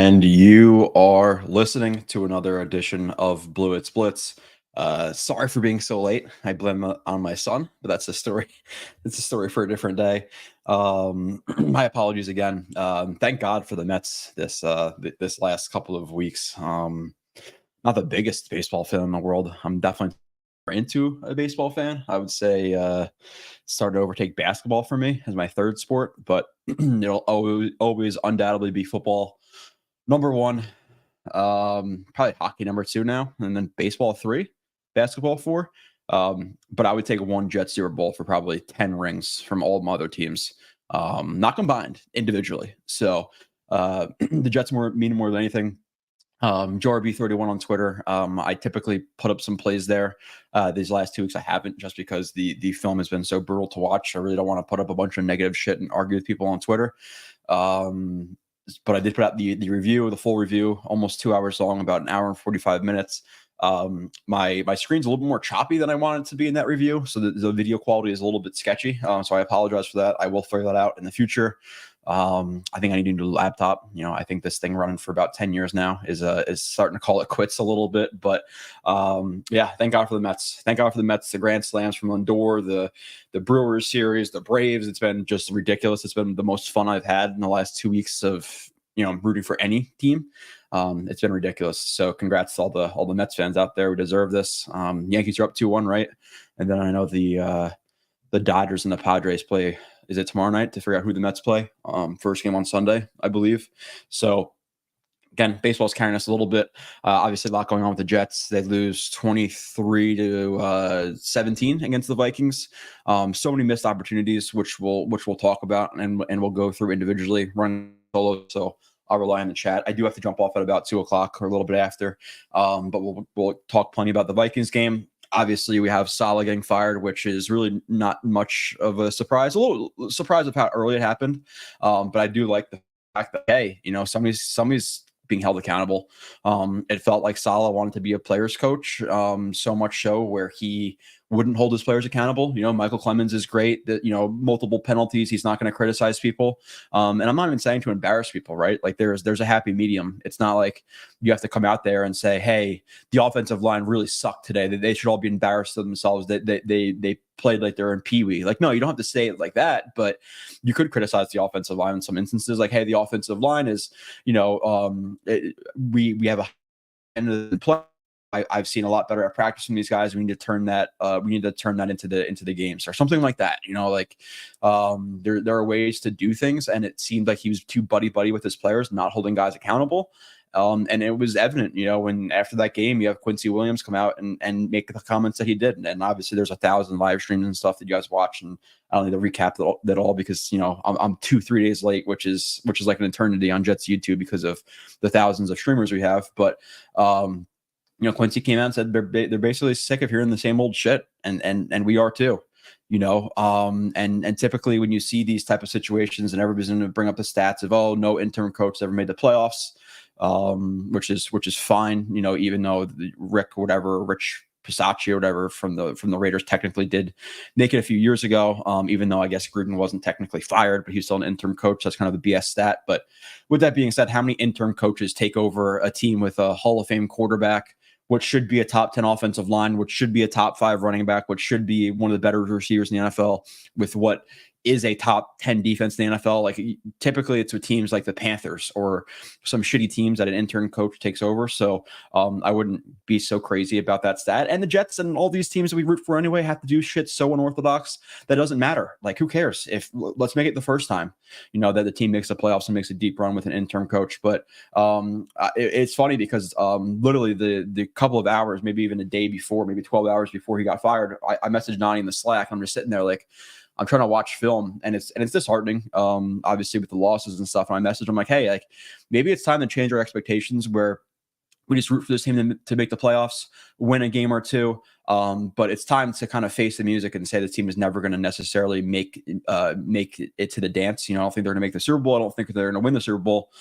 And you are listening to another edition of Blewett's Blitz. Sorry for being so late. I blame on my son, but that's a story. It's a story for a different day. My apologies again. Thank God for the Mets this last couple of weeks. Not the biggest baseball fan in the world. I'm definitely into a baseball fan. I would say started to overtake basketball for me as my third sport, but it'll always undoubtedly be football number one, probably hockey number two now, and then baseball three, basketball four. But I would take one Jet Zero Bowl for probably 10 rings from all my other teams, not combined, individually. So the Jets mean more than anything. JRB31 on Twitter. I typically put up some plays there. These last 2 weeks I haven't, just because the film has been so brutal to watch. I really don't want to put up a bunch of negative shit and argue with people on Twitter. But I did put out the review, the full review, almost 2 hours long, about an hour and 45 minutes. My screen's a little bit more choppy than I wanted to be in that review, so the video quality is a little bit sketchy. So I apologize for that. I will figure that out in the future. I think I need a new laptop. I think this thing running for about 10 years now is starting to call it quits a little bit. But yeah, thank God for the Mets. Thank God for the Mets, the grand slams from Lindor, the Brewers series, the Braves. It's been just ridiculous. It's been the most fun I've had in the last 2 weeks of rooting for any team. It's been ridiculous. So congrats to all the Mets fans out there who deserve this. Yankees are up 2-1, right? And then I know the Dodgers and the Padres play. Is it tomorrow night to figure out who the Mets play? First game on Sunday, I believe. So again, baseball's carrying us a little bit. Obviously, a lot going on with the Jets. They lose 23-17 against the Vikings. So many missed opportunities, which we'll talk about and we'll go through individually. Run solo, so I'll rely on the chat. I do have to jump off at about 2:00 or a little bit after, but we'll talk plenty about the Vikings game. Obviously, we have Salah getting fired, which is really not much of a surprise. A little surprise of how early it happened, but I do like the fact that, hey, somebody's being held accountable. It felt like Salah wanted to be a player's coach, so much so where he wouldn't hold his players accountable. Michael Clemens is great. That multiple penalties, he's not going to criticize people. And I'm not even saying to embarrass people, right? Like there's a happy medium. It's not like you have to come out there and say, hey, the offensive line really sucked today. They should all be embarrassed of themselves. They played like they're in Pee-wee. Like, no, you don't have to say it like that, but you could criticize the offensive line in some instances. Like, hey, the offensive line is, we have a end of the play. I've seen a lot better at practice from these guys. We need to turn that. Into the games or something like that. There are ways to do things, and it seemed like he was too buddy with his players, not holding guys accountable. And it was evident, when after that game, you have Quincy Williams come out and make the comments that he did. And obviously there's 1,000 live streams and stuff that you guys watch. And I don't need to recap that all because, I'm 2-3 days late, which is like an eternity on Jets YouTube because of the thousands of streamers we have. But, Quincy came out and said they're basically sick of hearing the same old shit. And we are too. And typically when you see these type of situations and everybody's going to bring up the stats of, oh, no interim coach ever made the playoffs, which is fine, even though Rich Pisacci or whatever from the Raiders technically did make it a few years ago, even though I guess Gruden wasn't technically fired, but he's still an interim coach. That's kind of a BS stat. But with that being said, how many interim coaches take over a team with a Hall of Fame quarterback, which should be a top 10 offensive line, which should be a top 5 running back, which should be one of the better receivers in the NFL, with what is a top 10 defense in the NFL? Like typically it's with teams like the Panthers or some shitty teams that an intern coach takes over. So I wouldn't be so crazy about that stat. And the Jets and all these teams that we root for anyway have to do shit so unorthodox that doesn't matter. Like who cares? Let's make it the first time, that the team makes the playoffs and makes a deep run with an interim coach. But it's funny because literally the couple of hours, maybe even a day before, maybe 12 hours before he got fired, I messaged Nani in the Slack. I'm just sitting there like, I'm trying to watch film and it's disheartening, obviously with the losses and stuff. And I messaged him like, hey, like maybe it's time to change our expectations where we just root for this team to make the playoffs, win a game or two. But it's time to kind of face the music and say the team is never going to necessarily make it to the dance. I don't think they're going to make the Super Bowl. I don't think they're going to win the Super Bowl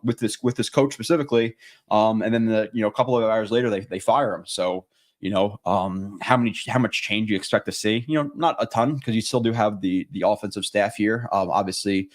with this coach specifically. And then a couple of hours later, they fire him. So How much change you expect to see? Not a ton, because you still do have the offensive staff here. Obviously,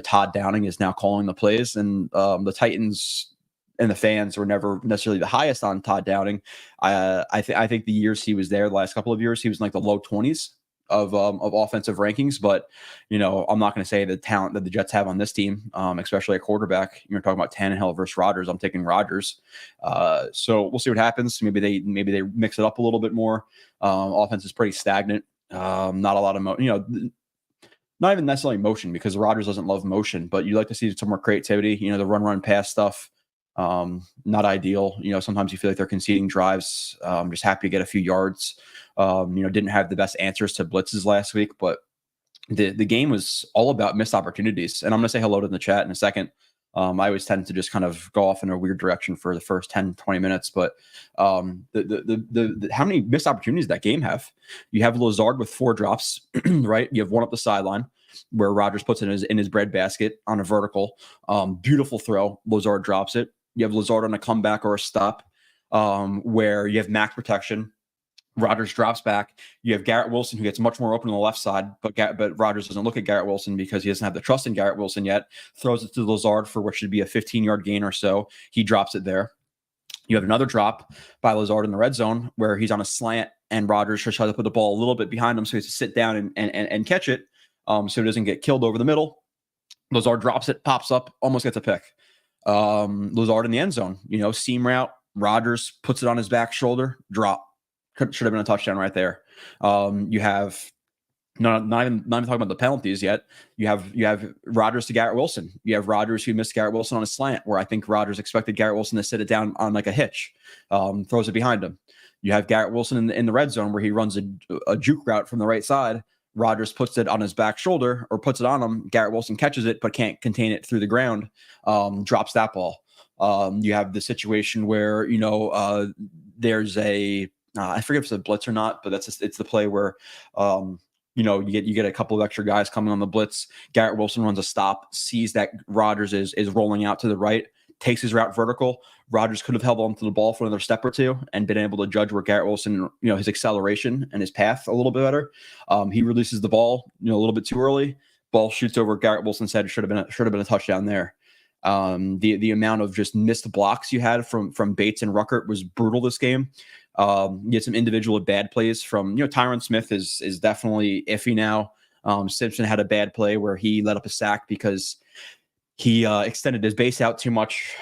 Todd Downing is now calling the plays, and the Titans and the fans were never necessarily the highest on Todd Downing. I think the years he was there, the last couple of years, he was in like the low 20s of offensive rankings. But I'm not going to say the talent that the Jets have on this team, especially a quarterback. You're talking about Tannehill versus Rodgers. I'm taking Rodgers. So we'll see what happens. Maybe they mix it up a little bit more. Offense is pretty stagnant. Not a lot of not even necessarily motion, because Rodgers doesn't love motion, but you like to see some more creativity. The run pass stuff. Not ideal. Sometimes you feel like they're conceding drives. Just happy to get a few yards. Didn't have the best answers to blitzes last week, but the game was all about missed opportunities. And I'm going to say hello to the chat in a second. I always tend to just kind of go off in a weird direction for the first 10, 20 minutes, but the how many missed opportunities that game have? You have Lazard with 4 drops, right? You have one up the sideline where Rodgers puts it in his breadbasket on a vertical. Beautiful throw. Lazard drops it. You have Lazard on a comeback or a stop, where you have max protection. Rodgers drops back. You have Garrett Wilson, who gets much more open on the left side, but Rodgers doesn't look at Garrett Wilson because he doesn't have the trust in Garrett Wilson yet. Throws it to Lazard for what should be a 15-yard gain or so. He drops it there. You have another drop by Lazard in the red zone where he's on a slant, and Rodgers tries to put the ball a little bit behind him, so he has to sit down and catch it, so he doesn't get killed over the middle. Lazard drops it, pops up, almost gets a pick. Lazard in the end zone, seam route. Rodgers puts it on his back shoulder, drop. Should have been a touchdown right there. You have not even talking about the penalties yet. You have Rodgers to Garrett Wilson. You have Rodgers who missed Garrett Wilson on a slant, where I think Rodgers expected Garrett Wilson to sit it down on like a hitch, throws it behind him. You have Garrett Wilson in the red zone where he runs a juke route from the right side. Rodgers puts it on his back shoulder, or puts it on him. Garrett Wilson catches it but can't contain it through the ground, drops that ball. You have the situation where there's a I forget if it's a blitz or not, but it's the play where you get a couple of extra guys coming on the blitz. Garrett Wilson runs a stop, sees that Rodgers is rolling out to the right, takes his route vertical. Rodgers could have held on to the ball for another step or two and been able to judge where Garrett Wilson, his acceleration and his path a little bit better. He releases the ball, a little bit too early. Ball shoots over Garrett Wilson's head. Should have been a touchdown there. The amount of just missed blocks you had from Bates and Ruckert was brutal this game. You had some individual bad plays from, Tyron Smith is definitely iffy now. Simpson had a bad play where he let up a sack because he extended his base out too much.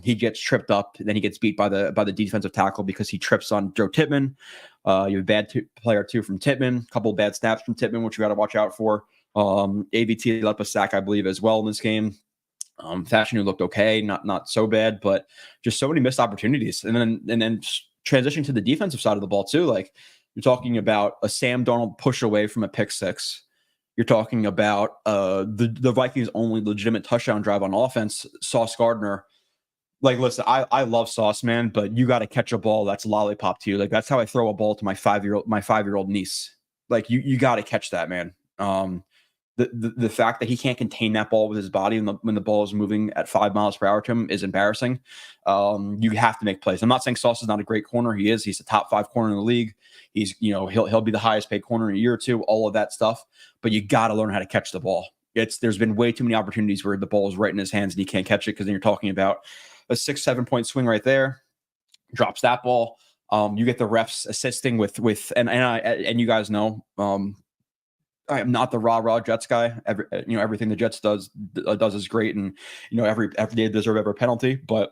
He gets tripped up, then he gets beat by the defensive tackle because he trips on Joe Tippmann. You have a bad player too from Tippmann, a couple of bad snaps from Tippmann, which you got to watch out for. AVT let up a sack, I believe, as well in this game. Fashanu looked okay, not so bad, but just so many missed opportunities. And then transitioning to the defensive side of the ball too, like you're talking about a Sam Darnold push away from a pick six. You're talking about the Vikings' only legitimate touchdown drive on offense, Sauce Gardner. Like, listen, I love Sauce, man, but you got to catch a ball that's lollipop to you. Like, that's how I throw a ball to my 5-year-old niece. Like, you got to catch that, man. The fact that he can't contain that ball with his body when the ball is moving at 5 miles per hour to him is embarrassing. You have to make plays. I'm not saying Sauce is not a great corner. He is. He's a top 5 corner in the league. He's, he'll be the highest paid corner in a year or two, all of that stuff. But you got to learn how to catch the ball. There's been way too many opportunities where the ball is right in his hands and he can't catch it, because then you're talking about a 6-7 point swing right there. Drops that ball. You get the refs assisting with and you guys know, I am not the rah Jets guy. Everything the Jets does is great, and every day they deserve every penalty. But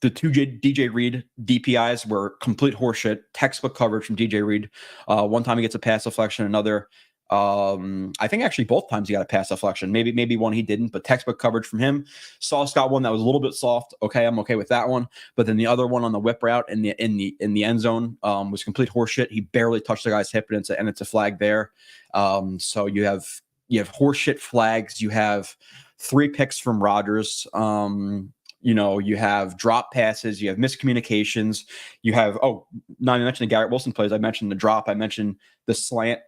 the two DJ Reed DPIs were complete horseshit. Textbook coverage from DJ Reed. One time he gets a pass deflection, another. I think actually both times he got a pass deflection. Maybe one he didn't, but textbook coverage from him. Sauce got one that was a little bit soft. Okay, I'm okay with that one. But then the other one on the whip route in the end zone was complete horseshit. He barely touched the guy's hip, and it's a flag there. So you have horseshit flags. You have 3 picks from Rodgers. You have drop passes, you have miscommunications, you have, not even mentioning the Garrett Wilson plays. I mentioned the drop. I mentioned the slant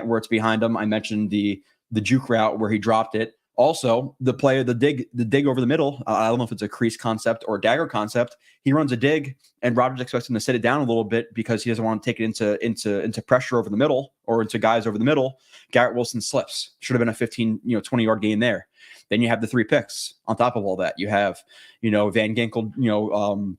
where it's behind him. I mentioned the juke route where he dropped it. Also, the play of the dig over the middle. I don't know if it's a crease concept or a dagger concept. He runs a dig, and Rodgers expects him to sit it down a little bit because he doesn't want to take it into pressure over the middle or into guys over the middle. Garrett Wilson slips. Should have been a 15, 20-yard gain there. Then you have the 3 picks on top of all that. You have, Van Ginkel,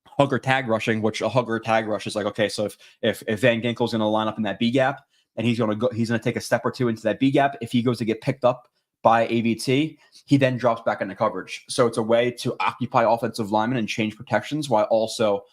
hugger tag rushing, which a hugger tag rush is like, okay, so if Van Ginkel's going to line up in that B gap and he's going to take a step or two into that B gap, if he goes to get picked up by AVT, he then drops back into coverage. So it's a way to occupy offensive linemen and change protections while also,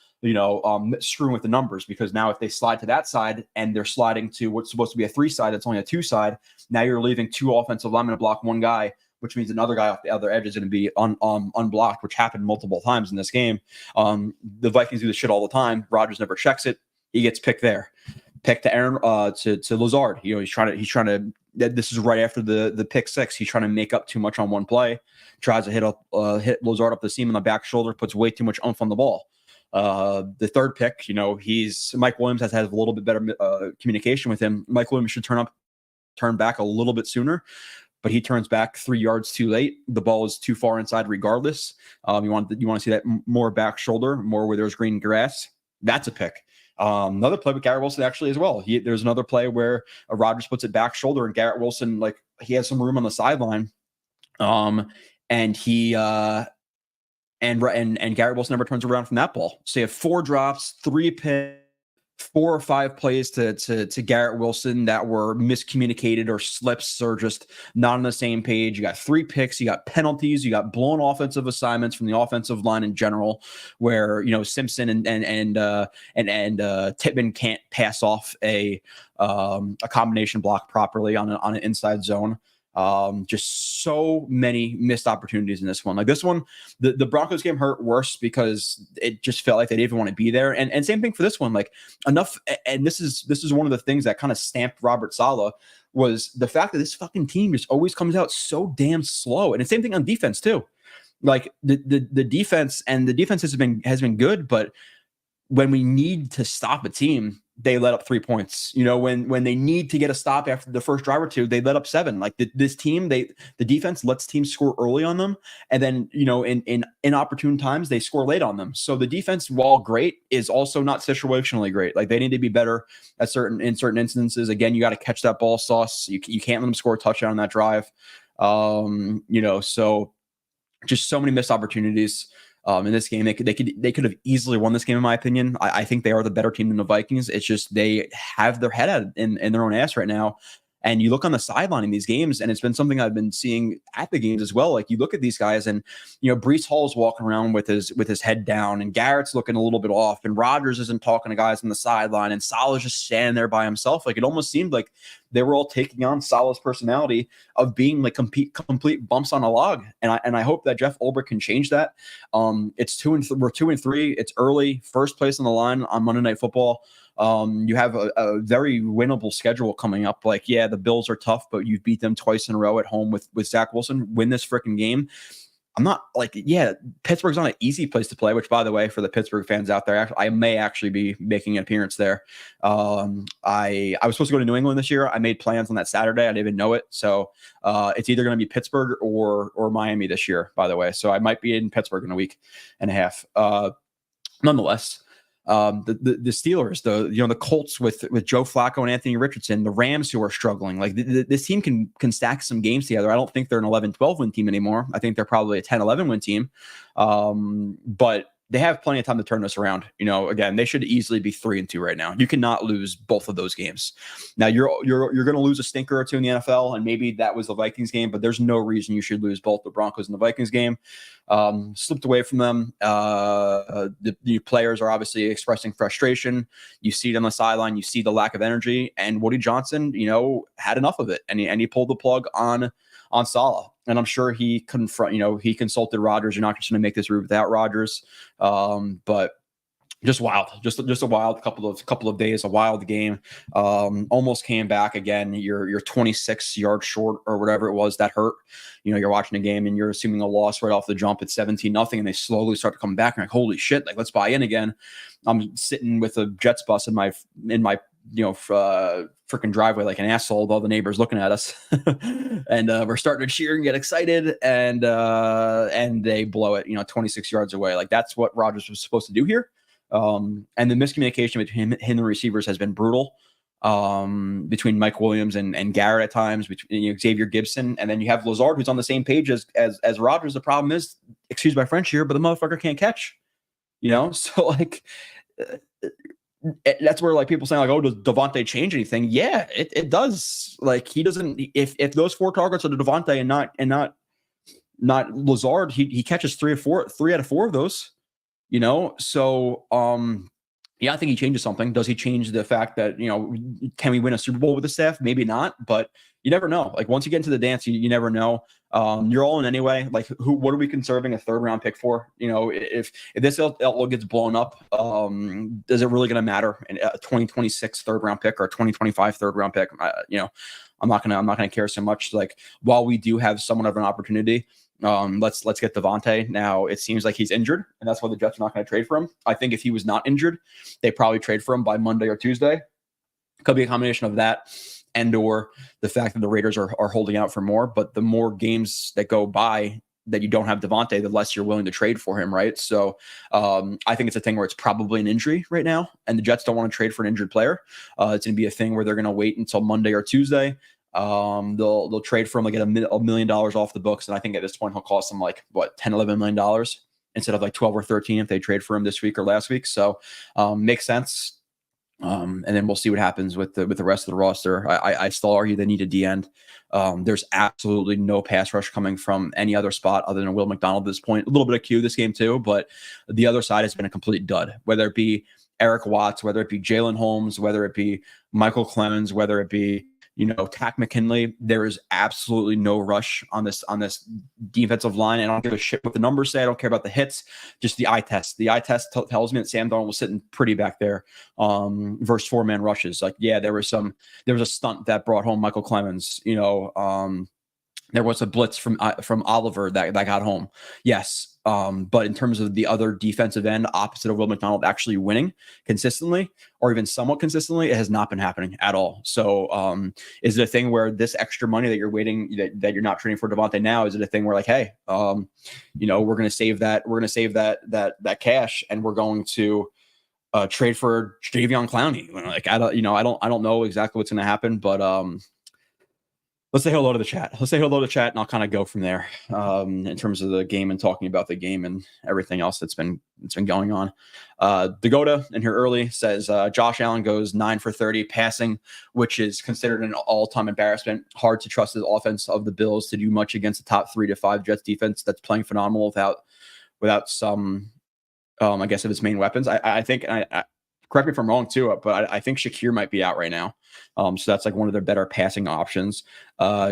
screwing with the numbers, because now if they slide to that side and they're sliding to what's supposed to be a 3 side, it's only a 2 side. Now you're leaving 2 offensive linemen to block 1 guy, which means another guy off the other edge is going to be unblocked, which happened multiple times in this game. The Vikings do this shit all the time. Rodgers never checks it. He gets picked there. Pick to Aaron to Lazard. He's trying to. This is right after the pick 6. He's trying to make up too much on one play. Tries to hit Lazard up the seam on the back shoulder. Puts way too much oomph on the ball. The third pick, Mike Williams has had a little bit better communication with him. Mike Williams should turn back a little bit sooner, but he turns back 3 yards too late. The ball is too far inside regardless. You want to see that more back shoulder, more where there's green grass. That's a pick. Another play with Garrett Wilson actually as well. There's another play where Rodgers puts it back shoulder and Garrett Wilson, he has some room on the sideline. And he and Garrett Wilson never turns around from that ball. So you have 4 drops, 3 picks, 4 or 5 plays to Garrett Wilson that were miscommunicated or slips or just not on the same page. You got 3 picks, you got penalties, you got blown offensive assignments from the offensive line in general, where Simpson and Tippmann can't pass off a combination block properly on an inside zone. Just so many missed opportunities in this one. Like this one, the Broncos game hurt worse because it just felt like they didn't even want to be there. And same thing for this one, enough. And this is one of the things that kind of stamped Robert Saleh was the fact that this fucking team just always comes out so damn slow. And the same thing on defense too. Like the defense has been good, but when we need to stop a team, they let up 3 points. When they need to get a stop after the first drive or 2, they let up 7. Like this team, the defense lets teams score early on them, and then in inopportune times they score late on them. So the defense, while great, is also not situationally great. Like they need to be better in certain instances. Again, you got to catch that ball sauce. You can't let them score a touchdown on that drive. So just so many missed opportunities. In this game, they could have easily won this game, in my opinion. I think they are the better team than the Vikings. It's just they have their head in their own ass right now. And you look on the sideline in these games, and it's been something I've been seeing at the games as well. Like you look at these guys, and Breece Hall's walking around with his head down, and Garrett's looking a little bit off, and Rodgers isn't talking to guys on the sideline, and Salah's just standing there by himself. Like it almost seemed like they were all taking on Salah's personality of being like complete bumps on a log. And I hope that Jeff Ulbrich can change that. It's we're 2-3. It's early, first place on the line on Monday Night Football. You have a very winnable schedule coming up. Like, yeah, the Bills are tough, but you beat them twice in a row at home with Zach Wilson. Win this freaking game. I'm not Pittsburgh's not an easy place to play, which, by the way, for the Pittsburgh fans out there, I may actually be making an appearance there. I was supposed to go to New England this year. I made plans on that Saturday. I didn't even know it. So it's either going to be Pittsburgh or Miami this year, by the way. So I might be in Pittsburgh in a week and a half. Nonetheless, the Steelers, the Colts with Joe Flacco and Anthony Richardson, the Rams who are struggling. Like this team can stack some games together. I don't think they're an 11-12 win team anymore. I think they're probably a 10-11 win team. But they have plenty of time to turn this around. Again, they should easily be 3-2 right now. You cannot lose both of those games. Now you're going to lose a stinker or 2 in the NFL, and maybe that was the Vikings game, but there's no reason you should lose both the Broncos and the Vikings game. Slipped away from them. The players are obviously expressing frustration. You see it on the sideline. You see the lack of energy, and Woody Johnson, had enough of it, and he pulled the plug on Salah. And I'm sure he consulted Rodgers. You're not just going to make this route without Rodgers. But just wild, just a wild couple of days, a wild game. Almost came back again. You're 26 yards short or whatever it was. That hurt. You're watching a game and you're assuming a loss right off the jump. It's 17-0, and they slowly start to come back. And like, holy shit! Like, let's buy in again. I'm sitting with a Jets bus in my freaking driveway like an asshole with all the neighbors looking at us, and we're starting to cheer and get excited, and they blow it, 26 yards away. Like that's what Rodgers was supposed to do here. And the miscommunication between him and the receivers has been brutal. Between Mike Williams and Garrett at times, between Xavier Gibson, and then you have Lazard, who's on the same page as Rodgers. The problem is, excuse my French here, but the motherfucker can't catch. So like that's where like people saying like, oh, does Devontae change anything? Yeah, it does. Like he doesn't. If those 4 targets are to Devontae and not Lazard, he catches 3 out of 4 of those. So yeah, I think he changes something. Does he change the fact that, can we win a Super Bowl with the staff? Maybe not, but you never know. Like once you get into the dance, you never know. You're all in anyway. Like what are we conserving a 3rd round pick for? If this outlook gets blown up, is it really going to matter in a 2026 3rd round pick or a 2025 3rd round pick? I'm not gonna care so much. Like while we do have somewhat of an opportunity, let's get Devontae. Now it seems like he's injured, and that's why the Jets are not going to trade for him. I think if he was not injured, they probably trade for him by Monday or Tuesday. Could be a combination of that and or the fact that the Raiders are holding out for more. But the more games that go by that you don't have Devontae, the less you're willing to trade for him, right? So I think it's a thing where it's probably an injury right now, and the Jets don't want to trade for an injured player. It's going to be a thing where they're going to wait until Monday or Tuesday. They'll trade for him, like get $1 million off the books, and I think at this point he'll cost them like $10-11 million instead of like 12 or 13 if they trade for him this week or last week. So makes sense. And then we'll see what happens with the rest of the roster. I still argue they need a D end. There's absolutely no pass rush coming from any other spot other than Will McDonald at this point. A little bit of Q this game too, but the other side has been a complete dud, whether it be Eric Watts, whether it be Jalen Holmes, whether it be Michael Clemens, whether it be Tack McKinley. There is absolutely no rush on this defensive line. I don't give a shit what the numbers say. I don't care about the hits, just the eye test. The eye test tells me that Sam Darnold was sitting pretty back there versus 4-man rushes. Like, yeah, there was a stunt that brought home Michael Clemens. There was a blitz from Oliver that got home. Yes. But in terms of the other defensive end opposite of Will McDonald actually winning consistently or even somewhat consistently, it has not been happening at all. So is it a thing where this extra money that you're waiting, that you're not trading for Devontae now, is it a thing where like, hey, we're going to save that cash and we're going to trade for Jadeveon Clowney? Like, I don't know exactly what's going to happen, but let's say hello to the chat. And I'll kind of go from there in terms of the game and talking about the game and everything else that's been going on. Dakota in here early says Josh Allen goes 9 for 30 passing, which is considered an all-time embarrassment. Hard to trust the offense of the Bills to do much against the top 3 to 5 Jets defense that's playing phenomenal without some, I guess, of its main weapons. I think, correct me if I'm wrong too, but I think Shakir might be out right now. So that's like one of their better passing options.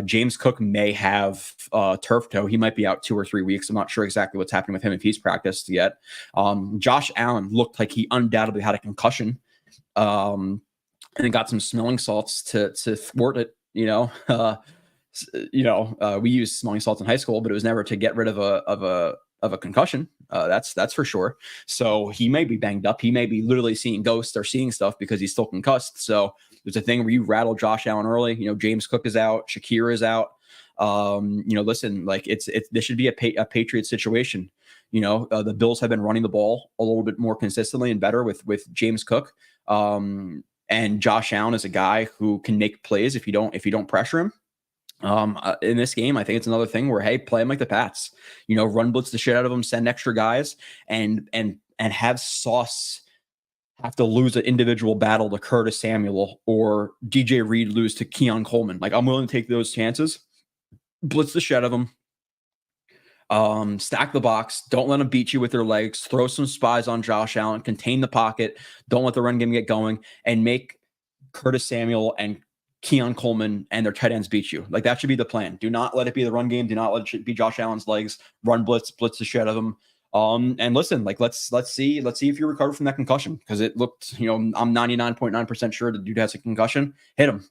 James Cook may have turf toe. He might be out 2 or 3 weeks. I'm not sure exactly what's happening with him if he's practiced yet. Josh Allen looked like he undoubtedly had a concussion and then got some smelling salts to thwart it. We used smelling salts in high school, but it was never to get rid of a concussion. That's for sure. So he may be banged up. He may be literally seeing ghosts or seeing stuff because he's still concussed. So there's a thing where you rattle Josh Allen early. James Cook is out. Shakir is out. Listen, like this should be a Patriot situation. The Bills have been running the ball a little bit more consistently and better with James Cook. And Josh Allen is a guy who can make plays if you don't pressure him. In this game, I think it's another thing where, hey, play them like the Pats, run blitz the shit out of them, send extra guys and have Sauce have to lose an individual battle to Curtis Samuel or DJ Reed lose to Keon Coleman. Like, I'm willing to take those chances, blitz the shit out of them, stack the box, don't let them beat you with their legs, throw some spies on Josh Allen, contain the pocket, don't let the run game get going, and make Curtis Samuel and Keon Coleman and their tight ends beat you. Like, that should be the plan. Do not let it be the run game. Do not let it be Josh Allen's legs. Run blitz the shit out of them. And listen, like, let's see if you recover from that concussion, because it looked, I'm 99.9% sure the dude has a concussion. Hit him.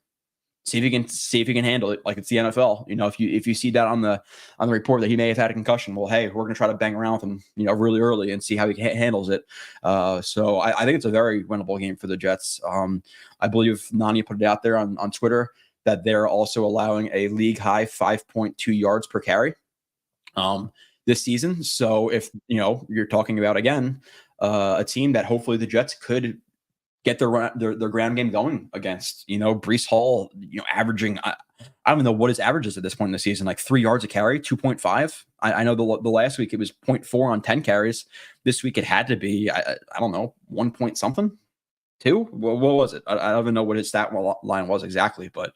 See if he can handle it like it's the NFL. If you see that on the report that he may have had a concussion, well, hey, we're gonna try to bang around with him, really early and see how he handles it. So I think it's a very winnable game for the Jets. I believe Nani put it out there on Twitter that they're also allowing a league high 5.2 yards per carry this season. So if you're talking about again a team that hopefully the Jets could get their ground game going against, Breece Hall, averaging, I don't even know what his average is at this point in the season, like 3 yards a carry, 2.5. I know the last week it was 0.4 on 10 carries. This week it had to be, I don't know, 1 point something, 2. What was it? I don't even know what his stat line was exactly, but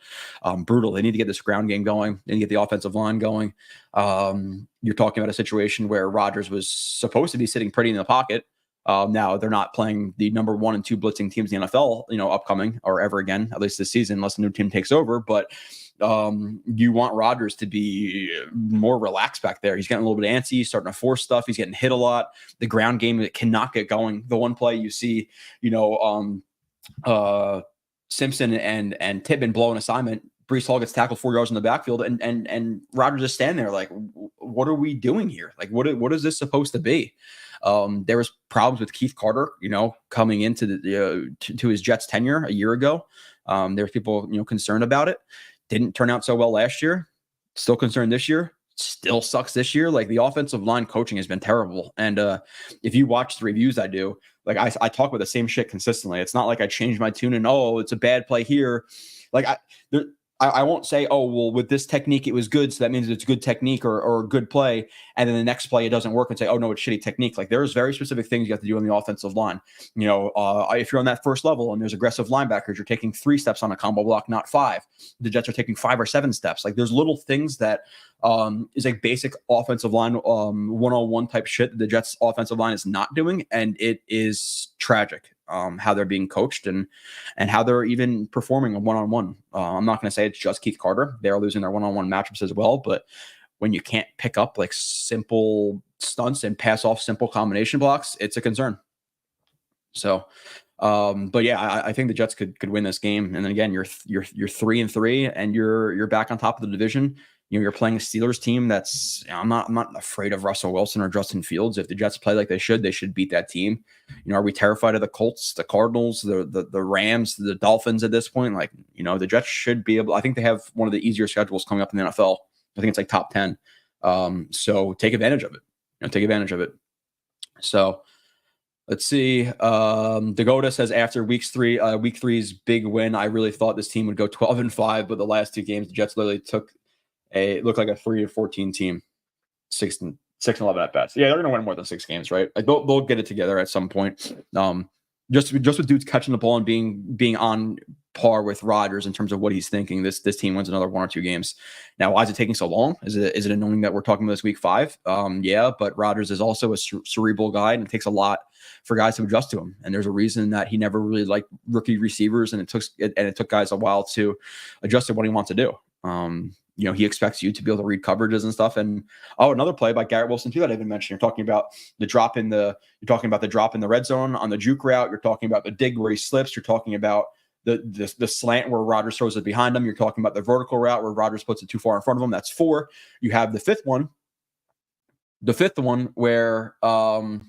brutal. They need to get this ground game going. They need to get the offensive line going. You're talking about a situation where Rodgers was supposed to be sitting pretty in the pocket. Now they're not playing the number 1 and 2 blitzing teams in the NFL, upcoming or ever again, at least this season, unless a new team takes over. But you want Rodgers to be more relaxed back there. He's getting a little bit antsy. He's starting to force stuff. He's getting hit a lot. The ground game cannot get going. The one play you see, Simpson and Tippin blow an assignment. Breece Hall gets tackled 4 yards in the backfield, and Rodgers just standing there like, what are we doing here? Like, what is this supposed to be? There was problems with Keith Carter, coming into the to his Jets tenure a year ago. There were people, concerned about it. Didn't turn out so well last year. Still concerned this year. Still sucks this year. Like, the offensive line coaching has been terrible. And if you watch the reviews I do, like I talk about the same shit consistently. It's not like I change my tune and it's a bad play here. Like I won't say, well, with this technique, it was good, so that means it's good technique or a good play. And then the next play, it doesn't work and say, no, it's shitty technique. Like, there's very specific things you have to do on the offensive line. If you're on that first level and there's aggressive linebackers, you're taking 3 steps on a combo block, not 5. The Jets are taking 5 or 7 steps. Like, there's little things that is like basic offensive line one-on-one type shit that the Jets offensive line is not doing. And it is tragic. How they're being coached and how they're even performing a one-on-one. I'm not going to say it's just Keith Carter. They're losing their one-on-one matchups as well. But when you can't pick up like simple stunts and pass off simple combination blocks, it's a concern. So, but yeah, I think the Jets could win this game. And then again, you're 3-3 and you're back on top of the division. You're playing a Steelers team that's, I'm not afraid of Russell Wilson or Justin Fields. If the Jets play like they should beat that team. Are we terrified of the Colts, the Cardinals, the Rams, the Dolphins at this point? Like, the Jets should be able, I think they have one of the easier schedules coming up in the NFL. I think it's like top 10. So take advantage of it. So let's see. Dagoda says after week three's big win, I really thought this team would go 12-5, but the last 2 games, the Jets literally looked like a 3-14 team, 6-11 at best. Yeah, they're gonna win more than 6 games, right? Like they'll get it together at some point. Just with dudes catching the ball and being on par with Rodgers in terms of what he's thinking, this team wins another 1 or 2 games. Now, why is it taking so long? Is it annoying that we're talking about this week 5? Yeah, but Rodgers is also a cerebral guy, and it takes a lot for guys to adjust to him. And there's a reason that he never really liked rookie receivers, and it took guys a while to adjust to what he wants to do. He expects you to be able to read coverages and stuff. And another play by Garrett Wilson too that I didn't mention. You're talking about the drop in the red zone on the juke route. You're talking about the dig where he slips. You're talking about the slant where Rodgers throws it behind him. You're talking about the vertical route where Rodgers puts it too far in front of him. That's 4. You have the fifth one. The fifth one where now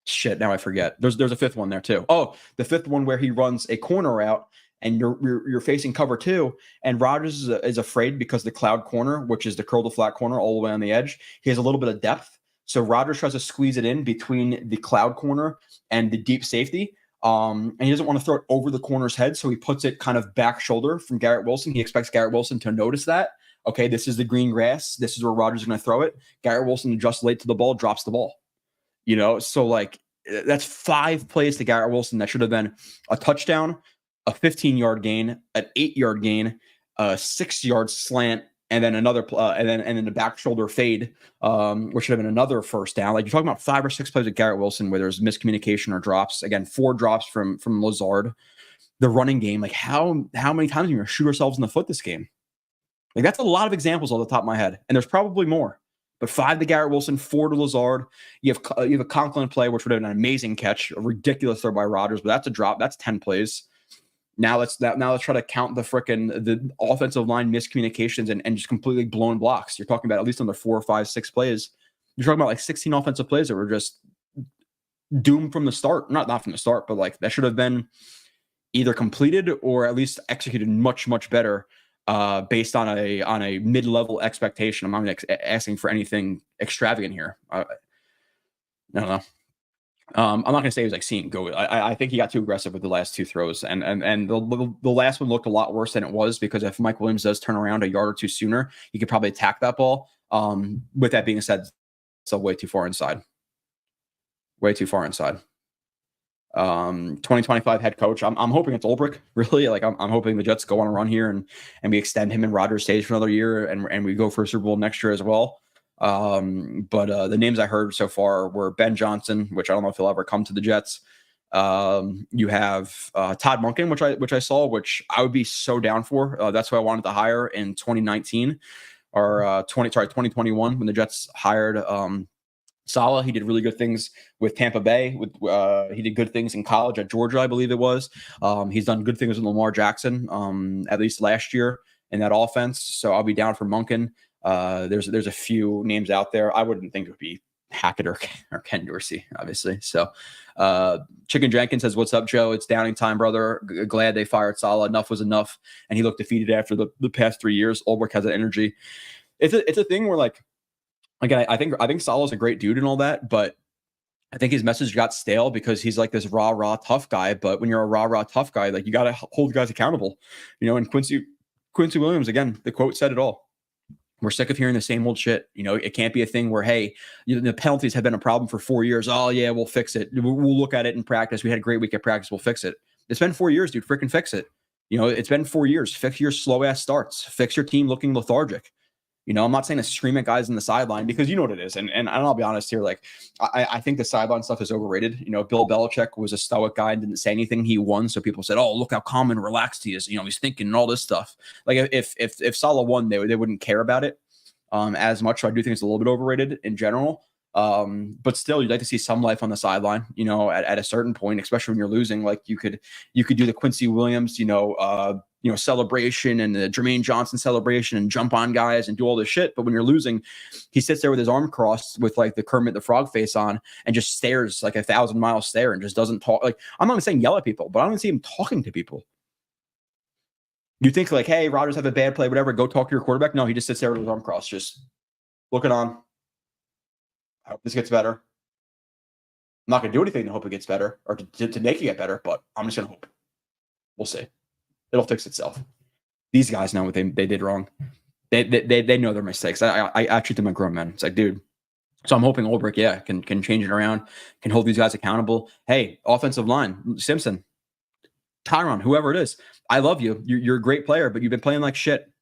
I forget. There's a 5th one there too. The 5th one where he runs a corner route. And you're facing cover 2, and Rodgers is afraid because the cloud corner, which is the curl to flat corner all the way on the edge, he has a little bit of depth. So Rodgers tries to squeeze it in between the cloud corner and the deep safety. And he doesn't want to throw it over the corner's head, so he puts it kind of back shoulder from Garrett Wilson. He expects Garrett Wilson to notice that. Okay, this is the green grass. This is where Rodgers is going to throw it. Garrett Wilson adjusts late to the ball, drops the ball. So like that's 5 plays to Garrett Wilson that should have been a touchdown, a 15-yard gain, an 8-yard gain, a 6-yard slant, and then another and then the back shoulder fade, which should have been another first down. Like, you're talking about 5 or 6 plays with Garrett Wilson where there's miscommunication or drops. Again, 4 drops from Lazard. The running game, like how many times are we going to shoot ourselves in the foot this game? Like, that's a lot of examples off the top of my head, and there's probably more. But 5 to Garrett Wilson, 4 to Lazard. You have a Conklin play, which would have been an amazing catch, a ridiculous throw by Rodgers, but that's a drop. That's 10 plays. Now let's try to count the offensive line miscommunications and just completely blown blocks. You're talking about at least under 4, 5, 6 plays. You're talking about like 16 offensive plays that were just doomed from the start. Not from the start, but like that should have been either completed or at least executed much, much better based on a mid-level expectation. I'm not asking for anything extravagant here. I don't know. I'm not going to say he was like seeing go. I think he got too aggressive with the last 2 throws, and the last one looked a lot worse than it was, because if Mike Williams does turn around a yard or 2 sooner, he could probably attack that ball. With that being said, it's way too far inside. Way too far inside. 2025 head coach. I'm hoping it's Ulbrich. Really, like I'm hoping the Jets go on a run here and we extend him and Rodgers stays for another year and we go for a Super Bowl next year as well. But the names I heard so far were Ben Johnson, which I don't know if he'll ever come to the Jets. You have Todd Monken, which I saw, which I would be so down for. That's who I wanted to hire in 2019 or 2021 when the Jets hired Salah. He did really good things with Tampa Bay. He did good things in college at Georgia, I believe it was. He's done good things with Lamar Jackson, at least last year in that offense. So I'll be down for Monken. There's a few names out there. I wouldn't think it would be Hackett or Ken Dorsey, obviously. So Chicken Jenkins says, "What's up, Joe? It's Downing time, brother. Glad they fired Salah. Enough was enough." And he looked defeated after the past 3 years. Ulbrich has that energy. It's a thing where, like, again, I think Salah's a great dude and all that, but I think his message got stale because he's like this rah tough guy. But when you're a rah tough guy, like, you got to hold guys accountable, And Quincy Williams, again, the quote said it all. We're sick of hearing the same old shit. It can't be a thing where, hey, the penalties have been a problem for 4 years. Oh yeah, we'll fix it. We'll look at it in practice. We had a great week at practice. We'll fix it. It's been 4 years, dude. Freaking fix it. It's been 4 years. Fix your slow ass starts. Fix your team looking lethargic. I'm not saying to scream at guys in the sideline, because you know what it is. And I'll be honest here. Like, I think the sideline stuff is overrated. Bill Belichick was a stoic guy and didn't say anything. He won. So people said, oh, look how calm and relaxed he is. He's thinking and all this stuff. Like, if Salah won, they wouldn't care about it as much. So I do think it's a little bit overrated in general. But still, you'd like to see some life on the sideline, at a certain point, especially when you're losing. Like, you could do the Quincy Williams, celebration and the Jermaine Johnson celebration and jump on guys and do all this shit. But when you're losing, he sits there with his arm crossed with like the Kermit the Frog face on and just stares like 1,000-mile stare and just doesn't talk. Like, I'm not even saying yell at people, but I don't even see him talking to people. You think like, hey, Rodgers have a bad play, whatever, go talk to your quarterback. No, he just sits there with his arm crossed, just looking on. I hope this gets better. I'm not going to do anything to hope it gets better or to make it get better, but I'm just going to hope. We'll see. It'll fix itself. These guys know what they did wrong. They know their mistakes. I treat them like grown men. It's like, dude. So I'm hoping Ulbrich, can change it around, can hold these guys accountable. Hey, offensive line, Simpson, Tyron, whoever it is, I love you. You're a great player, but you've been playing like shit.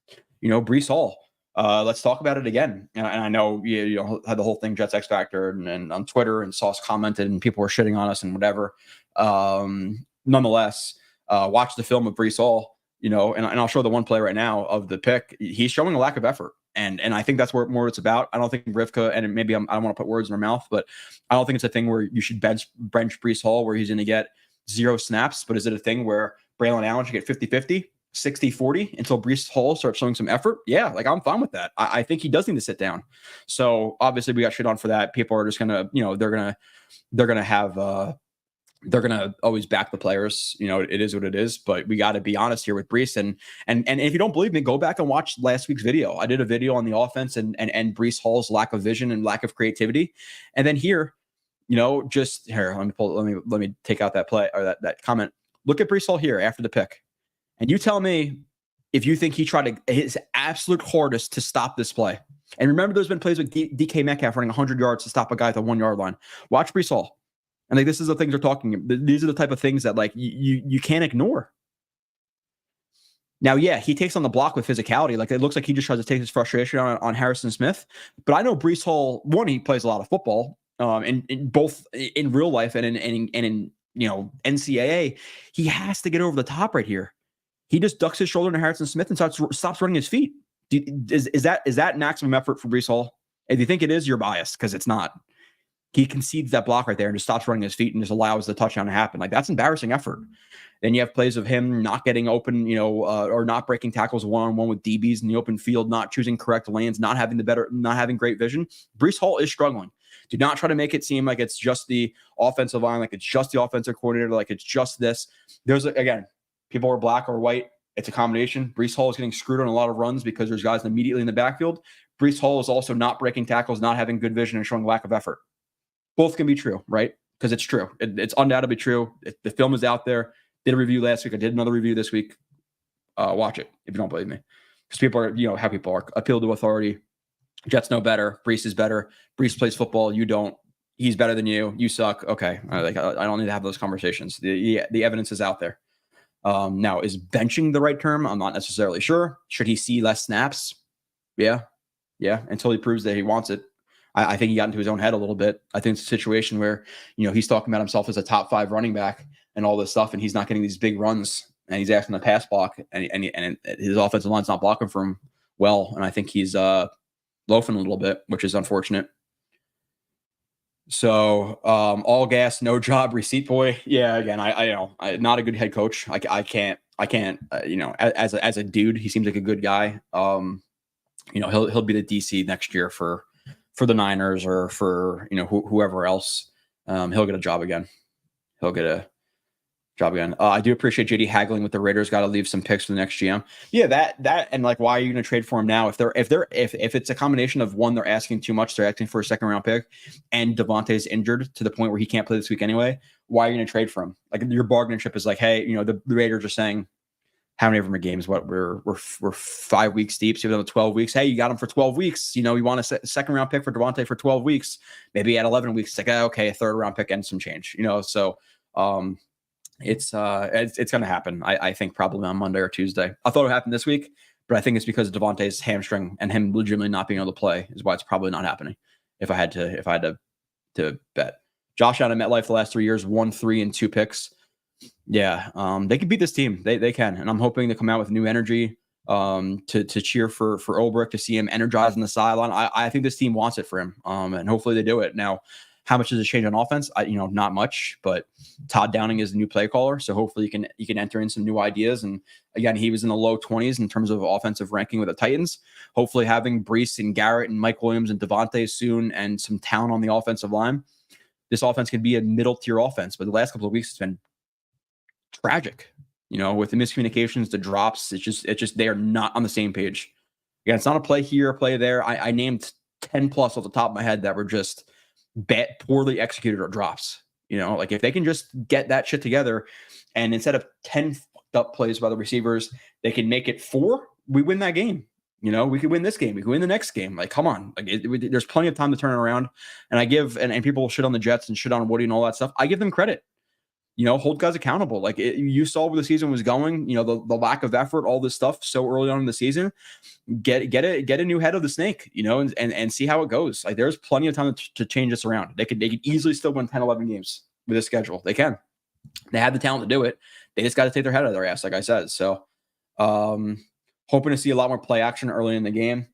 Breece Hall. Let's talk about it again. And I know you had the whole thing Jets X Factor and on Twitter, and Sauce commented and people were shitting on us and whatever. Nonetheless, watch the film of Breece Hall, and I'll show the one play right now of the pick. He's showing a lack of effort. And I think that's what more it's about. I don't think Rivka, and maybe I don't want to put words in her mouth, but I don't think it's a thing where you should bench Breece Hall where he's going to get 0 snaps. But is it a thing where Braylon Allen should get 50-50? 60-40 until Breece Hall starts showing some effort? Yeah, like, I'm fine with that. I think he does need to sit down. So obviously we got shit on for that. People are just gonna, they're gonna always back the players. It is what it is. But we got to be honest here with Breece. And if you don't believe me, go back and watch last week's video. I did a video on the offense and Breece Hall's lack of vision and lack of creativity. And then here, just here, let me take out that play or that comment. Look at Breece Hall here after the pick. And you tell me if you think he tried his absolute hardest to stop this play. And remember, there's been plays with DK Metcalf running 100 yards to stop a guy at the 1 yard line. Watch Breece Hall. And like, this is the things they're talking. These are the type of things that like you can't ignore. Now, yeah, he takes on the block with physicality. Like, it looks like he just tries to take his frustration on Harrison Smith. But I know Breece Hall, one, he plays a lot of football, in both in real life and in NCAA. He has to get over the top right here. He just ducks his shoulder to Harrison Smith and stops running his feet. Is that maximum effort for Breece Hall? If you think it is, you're biased, because it's not. He concedes that block right there and just stops running his feet and just allows the touchdown to happen. Like, that's embarrassing effort. Then you have plays of him not getting open, or not breaking tackles one-on-one with DBs in the open field, not choosing correct lanes, not having great vision. Breece Hall is struggling. Do not try to make it seem like it's just the offensive line, like it's just the offensive coordinator, like it's just this. Again, people are black or white. It's a combination. Breece Hall is getting screwed on a lot of runs because there's guys immediately in the backfield. Breece Hall is also not breaking tackles, not having good vision, and showing lack of effort. Both can be true, right? Because it's true. It's undoubtedly true. The film is out there. Did a review last week. I did another review this week. Watch it if you don't believe me. Because people are, how people are. Appeal to authority. Jets know better. Breece is better. Breece plays football. You don't. He's better than you. You suck. Okay. I don't need to have those conversations. The evidence is out there. Now, is benching the right term? I'm not necessarily sure. Should he see less snaps? Yeah. Until he proves that he wants it. I think he got into his own head a little bit. I think it's a situation where, he's talking about himself as a top 5 running back and all this stuff, and he's not getting these big runs, and he's asking the pass block, and his offensive line's not blocking for him well, and I think he's loafing a little bit, which is unfortunate. So all gas, no job, receipt boy. Yeah, again, I know, not a good head coach. I can't. As a dude, he seems like a good guy. He'll be the DC next year for the Niners or for whoever else. He'll get a job again. I do appreciate JD haggling with the Raiders. Got to leave some picks for the next GM. Yeah, that and like, why are you going to trade for him now? If it's a combination of one, they're asking too much, they're asking for a second round pick, and Devontae's injured to the point where he can't play this week anyway. Why are you going to trade for him? Like, your bargaining chip is like, hey, the Raiders are saying, how many of them are games? What we're 5 weeks deep, so we have 12 weeks. Hey, you got him for 12 weeks. You want a second round pick for Devontae for 12 weeks. Maybe at 11 weeks, it's like, okay, a third round pick and some change. So it's going to happen. I think probably on Monday or Tuesday. I thought it would happen this week, but I think it's because of Devontae's hamstring and him legitimately not being able to play is why it's probably not happening. If I had to bet, Josh out of MetLife the last 3 years, 1, 3, and 2 picks. Yeah, they can beat this team. They can, and I'm hoping to come out with new energy to cheer for Ulbrich, to see him energized on the sideline. I think this team wants it for him, and hopefully they do it. Now, how much does it change on offense? Not much, but Todd Downing is the new play caller, so hopefully you can enter in some new ideas. And again, he was in the low 20s in terms of offensive ranking with the Titans. Hopefully, having Breece and Garrett and Mike Williams and Devontae soon, and some talent on the offensive line, this offense can be a middle tier offense. But the last couple of weeks, it's been tragic, with the miscommunications, the drops. It's just they are not on the same page. Again, it's not a play here, a play there. I named 10 plus off the top of my head that were just poorly executed or drops. Like, if they can just get that shit together, and instead of 10 fucked up plays by the receivers, they can make it 4, we win that game. We could win this game. We could win the next game. Like, come on. Like, there's plenty of time to turn it around. And I give, and people shit on the Jets and shit on Woody and all that stuff. I give them credit. Hold guys accountable. Like, you saw where the season was going, the lack of effort, all this stuff so early on in the season. Get a new head of the snake, and see how it goes. Like, there's plenty of time to change this around. They could easily still win 10, 11 games with this schedule. They can. They have the talent to do it. They just got to take their head out of their ass, like I said. So, hoping to see a lot more play action early in the game.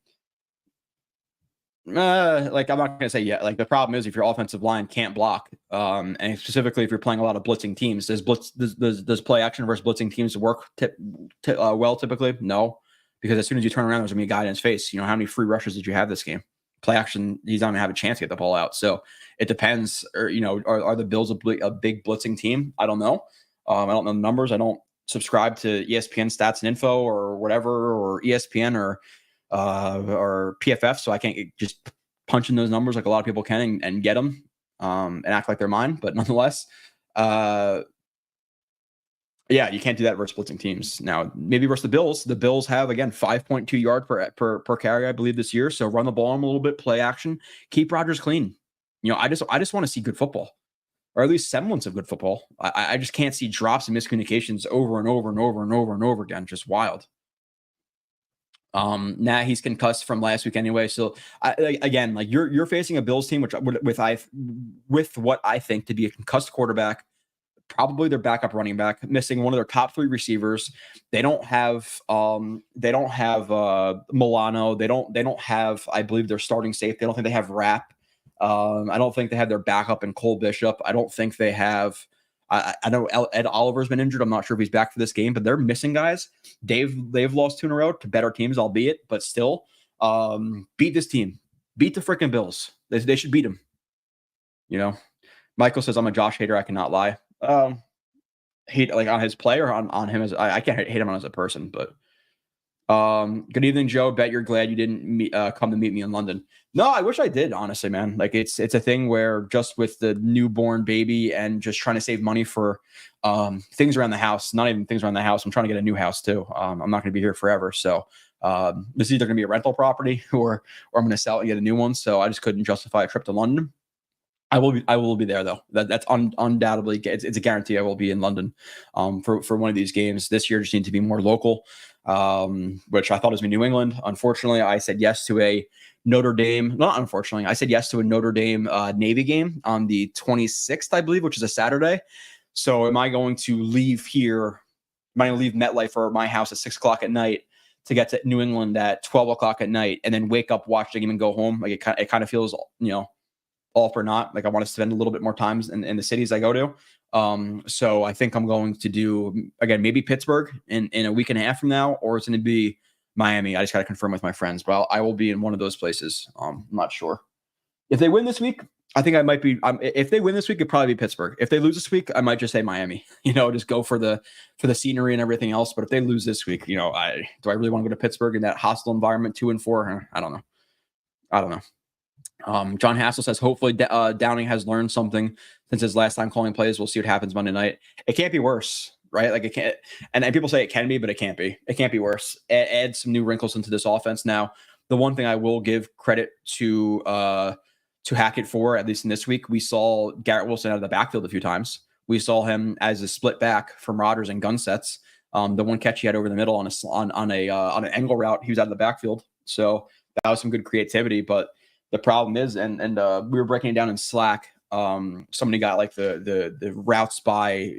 Like, I'm not going to say yet. Like, the problem is if your offensive line can't block, and specifically if you're playing a lot of blitzing teams, does play action versus blitzing teams work well typically? No, because as soon as you turn around, there's going to be a guy in his face. How many free rushes did you have this game? Play action, he's not going to have a chance to get the ball out. So it depends. Or are the Bills a big blitzing team? I don't know. I don't know the numbers. I don't subscribe to ESPN stats and info or whatever, or ESPN or PFF, so I can't just punch in those numbers like a lot of people can and get them and act like they're mine. But nonetheless, yeah, you can't do that versus blitzing teams. Now, maybe versus the Bills. The Bills have, again, 5.2 yards per carry, I believe, this year. So run the ball on them a little bit, play action, keep Rodgers clean. I just want to see good football, or at least semblance of good football. I just can't see drops and miscommunications over and over and over and over and over again. Just wild. He's concussed from last week anyway. So again, like, you're facing a Bills team, with what I think to be a concussed quarterback, probably their backup running back, missing one of their top 3 receivers. They don't have Milano. They don't have, I believe, their starting safe. They don't think they have Rapp. I don't think they have their backup in Cole Bishop. I don't think they have. I know Ed Oliver's been injured. I'm not sure if he's back for this game, but they're missing guys. They've lost 2 in a row to better teams, albeit, but still. Beat this team. Beat the freaking Bills. They should beat them. Michael says I'm a Josh hater. I cannot lie. Hate like on his play or on him as I can't hate him on as a person, but good evening, Joe. Bet you're glad you didn't come to meet me in London. No, I wish I did, honestly, man. Like it's a thing where just with the newborn baby and just trying to save money for things around the house, not even things around the house. I'm trying to get a new house too. I'm not going to be here forever. So this is either going to be a rental property or I'm going to sell it and get a new one. So I just couldn't justify a trip to London. I will be there though. That's undoubtedly it's a guarantee. I will be in London for one of these games this year. Just need to be more local, which I thought was New England. Unfortunately, I said yes to a Notre Dame. Not unfortunately, I said yes to a Notre Dame Navy game on the 26th, I believe, which is a Saturday. So am I going to leave here? Am I going to leave MetLife or my house at 6:00 at night to get to New England at 12:00 at night and then wake up, watch the game, and go home? Like it kind of feels, all for naught. Like I want to spend a little bit more time in the cities I go to. So I think I'm going to do, again, maybe Pittsburgh in a week and a half from now, or it's going to be Miami. I just got to confirm with my friends, but I will be in one of those places. I'm not sure. If they win this week, I think I might be, if they win this week, it'd probably be Pittsburgh. If they lose this week, I might just say Miami, just go for the scenery and everything else. But if they lose this week, do I really want to go to Pittsburgh in that hostile environment, 2-4? I don't know. John Hassel says, hopefully Downing has learned something since his last time calling plays. We'll see what happens Monday night. It can't be worse, right? Like it can't. And people say it can be, but it can't be. It can't be worse. Add some new wrinkles into this offense. Now, the one thing I will give credit to Hackett for, at least in this week, we saw Garrett Wilson out of the backfield a few times. We saw him as a split back from Rodgers and gun sets. The one catch he had over the middle on an angle route, he was out of the backfield. So that was some good creativity, but the problem is, and we were breaking it down in Slack. Somebody got like the routes by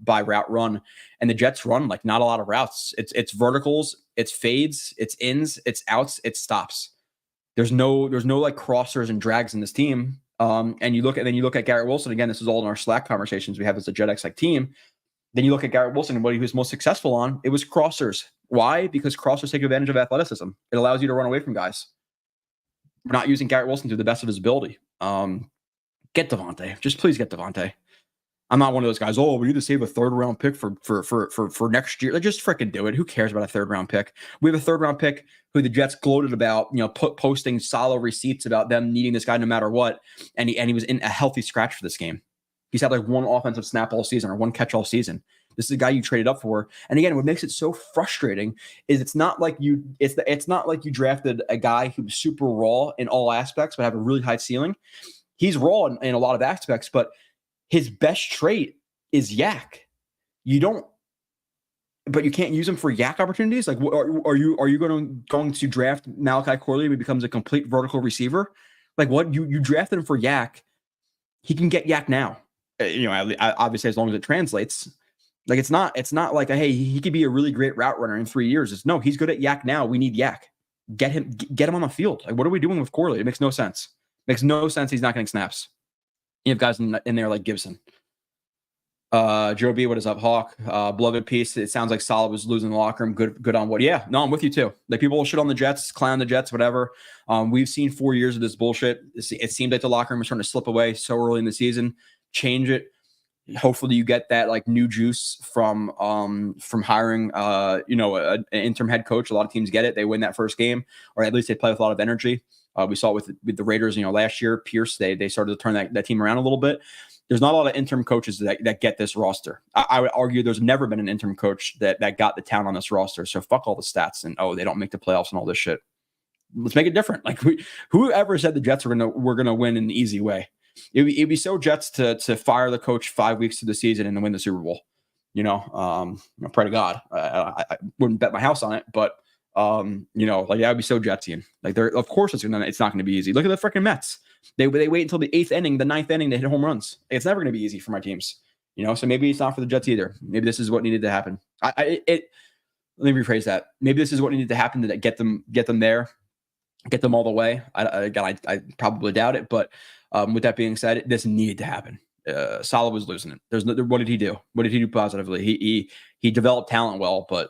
route run, and the Jets run like not a lot of routes. It's verticals, it's fades, it's ins, it's outs, it's stops. There's no like crossers and drags in this team. And you look at Garrett Wilson again. This is all in our Slack conversations we have as a JetX like team. Then you look at Garrett Wilson and what he was most successful on. It was crossers. Why? Because crossers take advantage of athleticism. It allows you to run away from guys. We're not using Garrett Wilson to the best of his ability. Get Devontae. Just please get Devontae. I'm not one of those guys. Oh, we need to save a 3rd round pick for next year. Like, just freaking do it. Who cares about a 3rd round pick? We have a 3rd round pick who the Jets gloated about, posting Salah receipts about them needing this guy no matter what. And he was in a healthy scratch for this game. He's had like one offensive snap all season or one catch all season. This is a guy you traded up for. And again, what makes it so frustrating is it's not like you drafted a guy who's super raw in all aspects, but have a really high ceiling. He's raw in a lot of aspects, but his best trait is yak. But you can't use him for yak opportunities. Like, are you going to draft Malachi Corley and he becomes a complete vertical receiver? Like, what you drafted him for yak? He can get yak now. Obviously as long as it translates. Like it's not like hey, he could be a really great route runner in 3 years. No, he's good at yak now. We need yak. Get him on the field. Like, what are we doing with Corley? It makes no sense. Makes no sense. He's not getting snaps. You have guys in there like Gibson. Joe B, what is up, Hawk? Beloved peace. It sounds like Salah was losing the locker room. Good on what? Yeah, no, I'm with you too. Like people will shit on the Jets, clown the Jets, whatever. We've seen 4 years of this bullshit. It seemed like the locker room was starting to slip away so early in the season. Change it. Hopefully you get that like new juice from hiring an interim head coach. A lot of teams get it. They win that first game, or at least they play with a lot of energy. We saw with the Raiders, last year, Pierce, they started to turn that team around a little bit. There's not a lot of interim coaches that get this roster. I would argue there's never been an interim coach that got the talent on this roster. So fuck all the stats and they don't make the playoffs and all this shit. Let's make it different. Like whoever said the Jets were gonna win in an easy way. It'd be so Jets to fire the coach 5 weeks to the season and to win the Super Bowl. Pray to God. I wouldn't bet my house on it, but like that would be so Jetsian. Like of course it's not going to be easy. Look at the freaking Mets. They wait until the 8th inning, the 9th inning to hit home runs. It's never going to be easy for my teams. So maybe it's not for the Jets either. Maybe this is what needed to happen. Let me rephrase that. Maybe this is what needed to happen to get them there. get them all the way. I probably doubt it, but with that being said, this needed to happen. Salah was losing it. What did he do? What did he do positively? He developed talent well, but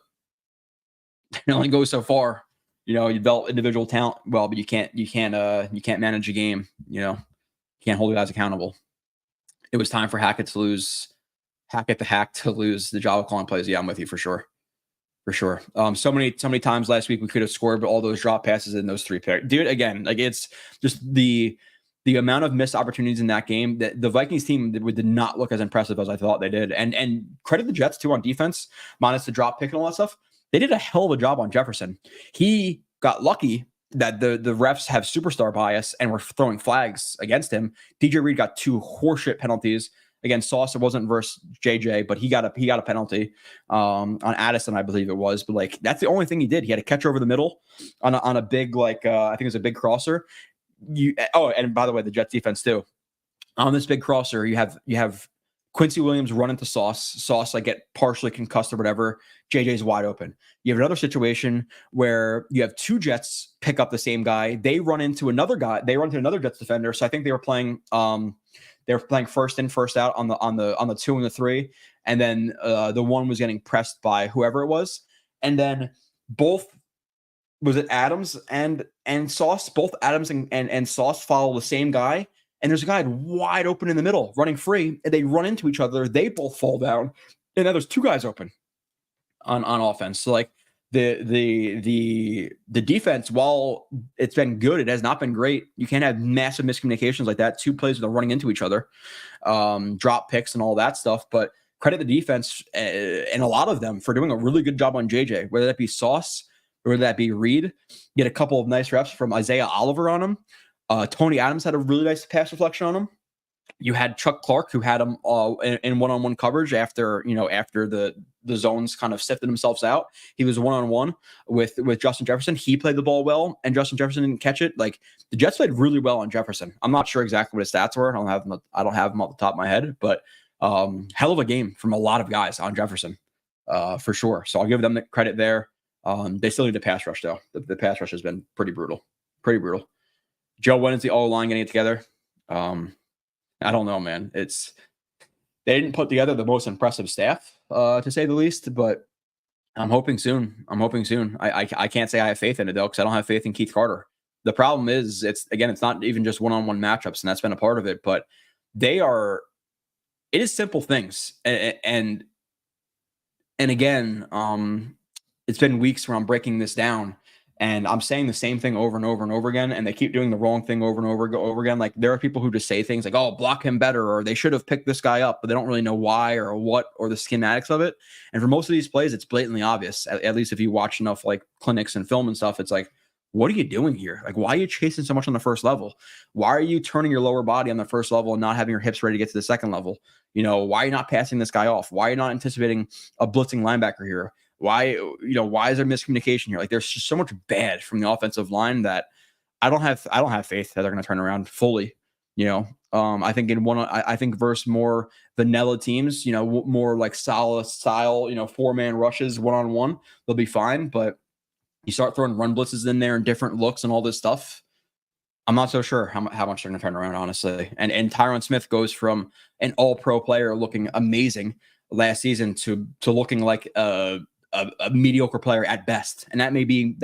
it only goes so far. You develop individual talent well, but you can't manage a game. You can't hold guys accountable. It was time for Hackett to lose. Hackett the hack to lose the job of calling plays. Yeah, I'm with you for sure. For sure. So many times last week we could have scored, but all those drop passes in those 3 picks. Dude, again, like it's just the amount of missed opportunities in that game. That the Vikings team did not look as impressive as I thought they did. And credit the Jets too on defense, minus the drop pick and all that stuff. They did a hell of a job on Jefferson. He got lucky that the refs have superstar bias and were throwing flags against him. DJ Reed got 2 horseshit penalties. Again, Sauce, it wasn't versus JJ, but he got a penalty on Addison, I believe it was. But like that's the only thing he did. He had a catch over the middle on a big I think it was a big crosser. And by the way, the Jets defense too. On this big crosser, you have Quincy Williams run into Sauce. Sauce like get partially concussed or whatever. JJ's wide open. You have another situation where you have 2 Jets pick up the same guy. They run into another guy. They run into another Jets defender. So I think they were playing. They were playing first in, first out on the 2 and the 3, and then the one was getting pressed by whoever it was, and then both was it Adams and Sauce. Both Adams and Sauce follow the same guy, and there's a guy wide open in the middle running free, and they run into each other. They both fall down, and then there's 2 guys open on offense. So like the defense, while it's been good, it has not been great. You can't have massive miscommunications like that. 2 plays without running into each other, drop picks and all that stuff. But credit the defense and a lot of them for doing a really good job on JJ, whether that be Sauce, or whether that be Reed. Get a couple of nice reps from Isaiah Oliver on him. Tony Adams had a really nice pass deflection on him. You had Chuck Clark, who had him in one-on-one coverage after the zones kind of sifted themselves out. He was one-on-one with Justin Jefferson. He played the ball well, and Justin Jefferson didn't catch it. Like the Jets played really well on Jefferson. I'm not sure exactly what his stats were. I don't have them off the top of my head, but hell of a game from a lot of guys on Jefferson for sure. So I'll give them the credit there. They still need the pass rush though. The pass rush has been pretty brutal. Joe, when is the O-line getting it together? I don't know, man. They didn't put together the most impressive staff, to say the least, but I'm hoping soon. I can't say I have faith in it though, because I don't have faith in Keith Carter. The problem is, it's not even just one-on-one matchups, and that's been a part of it, but it is simple things. And again, it's been weeks where I'm breaking this down, and I'm saying the same thing over and over and over again, and they keep doing the wrong thing over and over again. Like there are people who just say things like, "Oh, block him better," or "They should have picked this guy up," but they don't really know why or what or the schematics of it. And for most of these plays, it's blatantly obvious. At least if you watch enough like clinics and film and stuff, it's like, what are you doing here? Like, why are you chasing so much on the first level? Why are you turning your lower body on the first level and not having your hips ready to get to the second level? Why are you not passing this guy off? Why are you not anticipating a blitzing linebacker here? Why is there miscommunication here? Like, there's just so much bad from the offensive line that I don't have faith that they're going to turn around fully. I think versus more vanilla teams, more like Salah style, 4-man rushes, one-on-one, they'll be fine. But you start throwing run blitzes in there and different looks and all this stuff, I'm not so sure how much they're going to turn around, honestly. And Tyron Smith goes from an all-pro player looking amazing last season to looking like a mediocre player at best, and that may be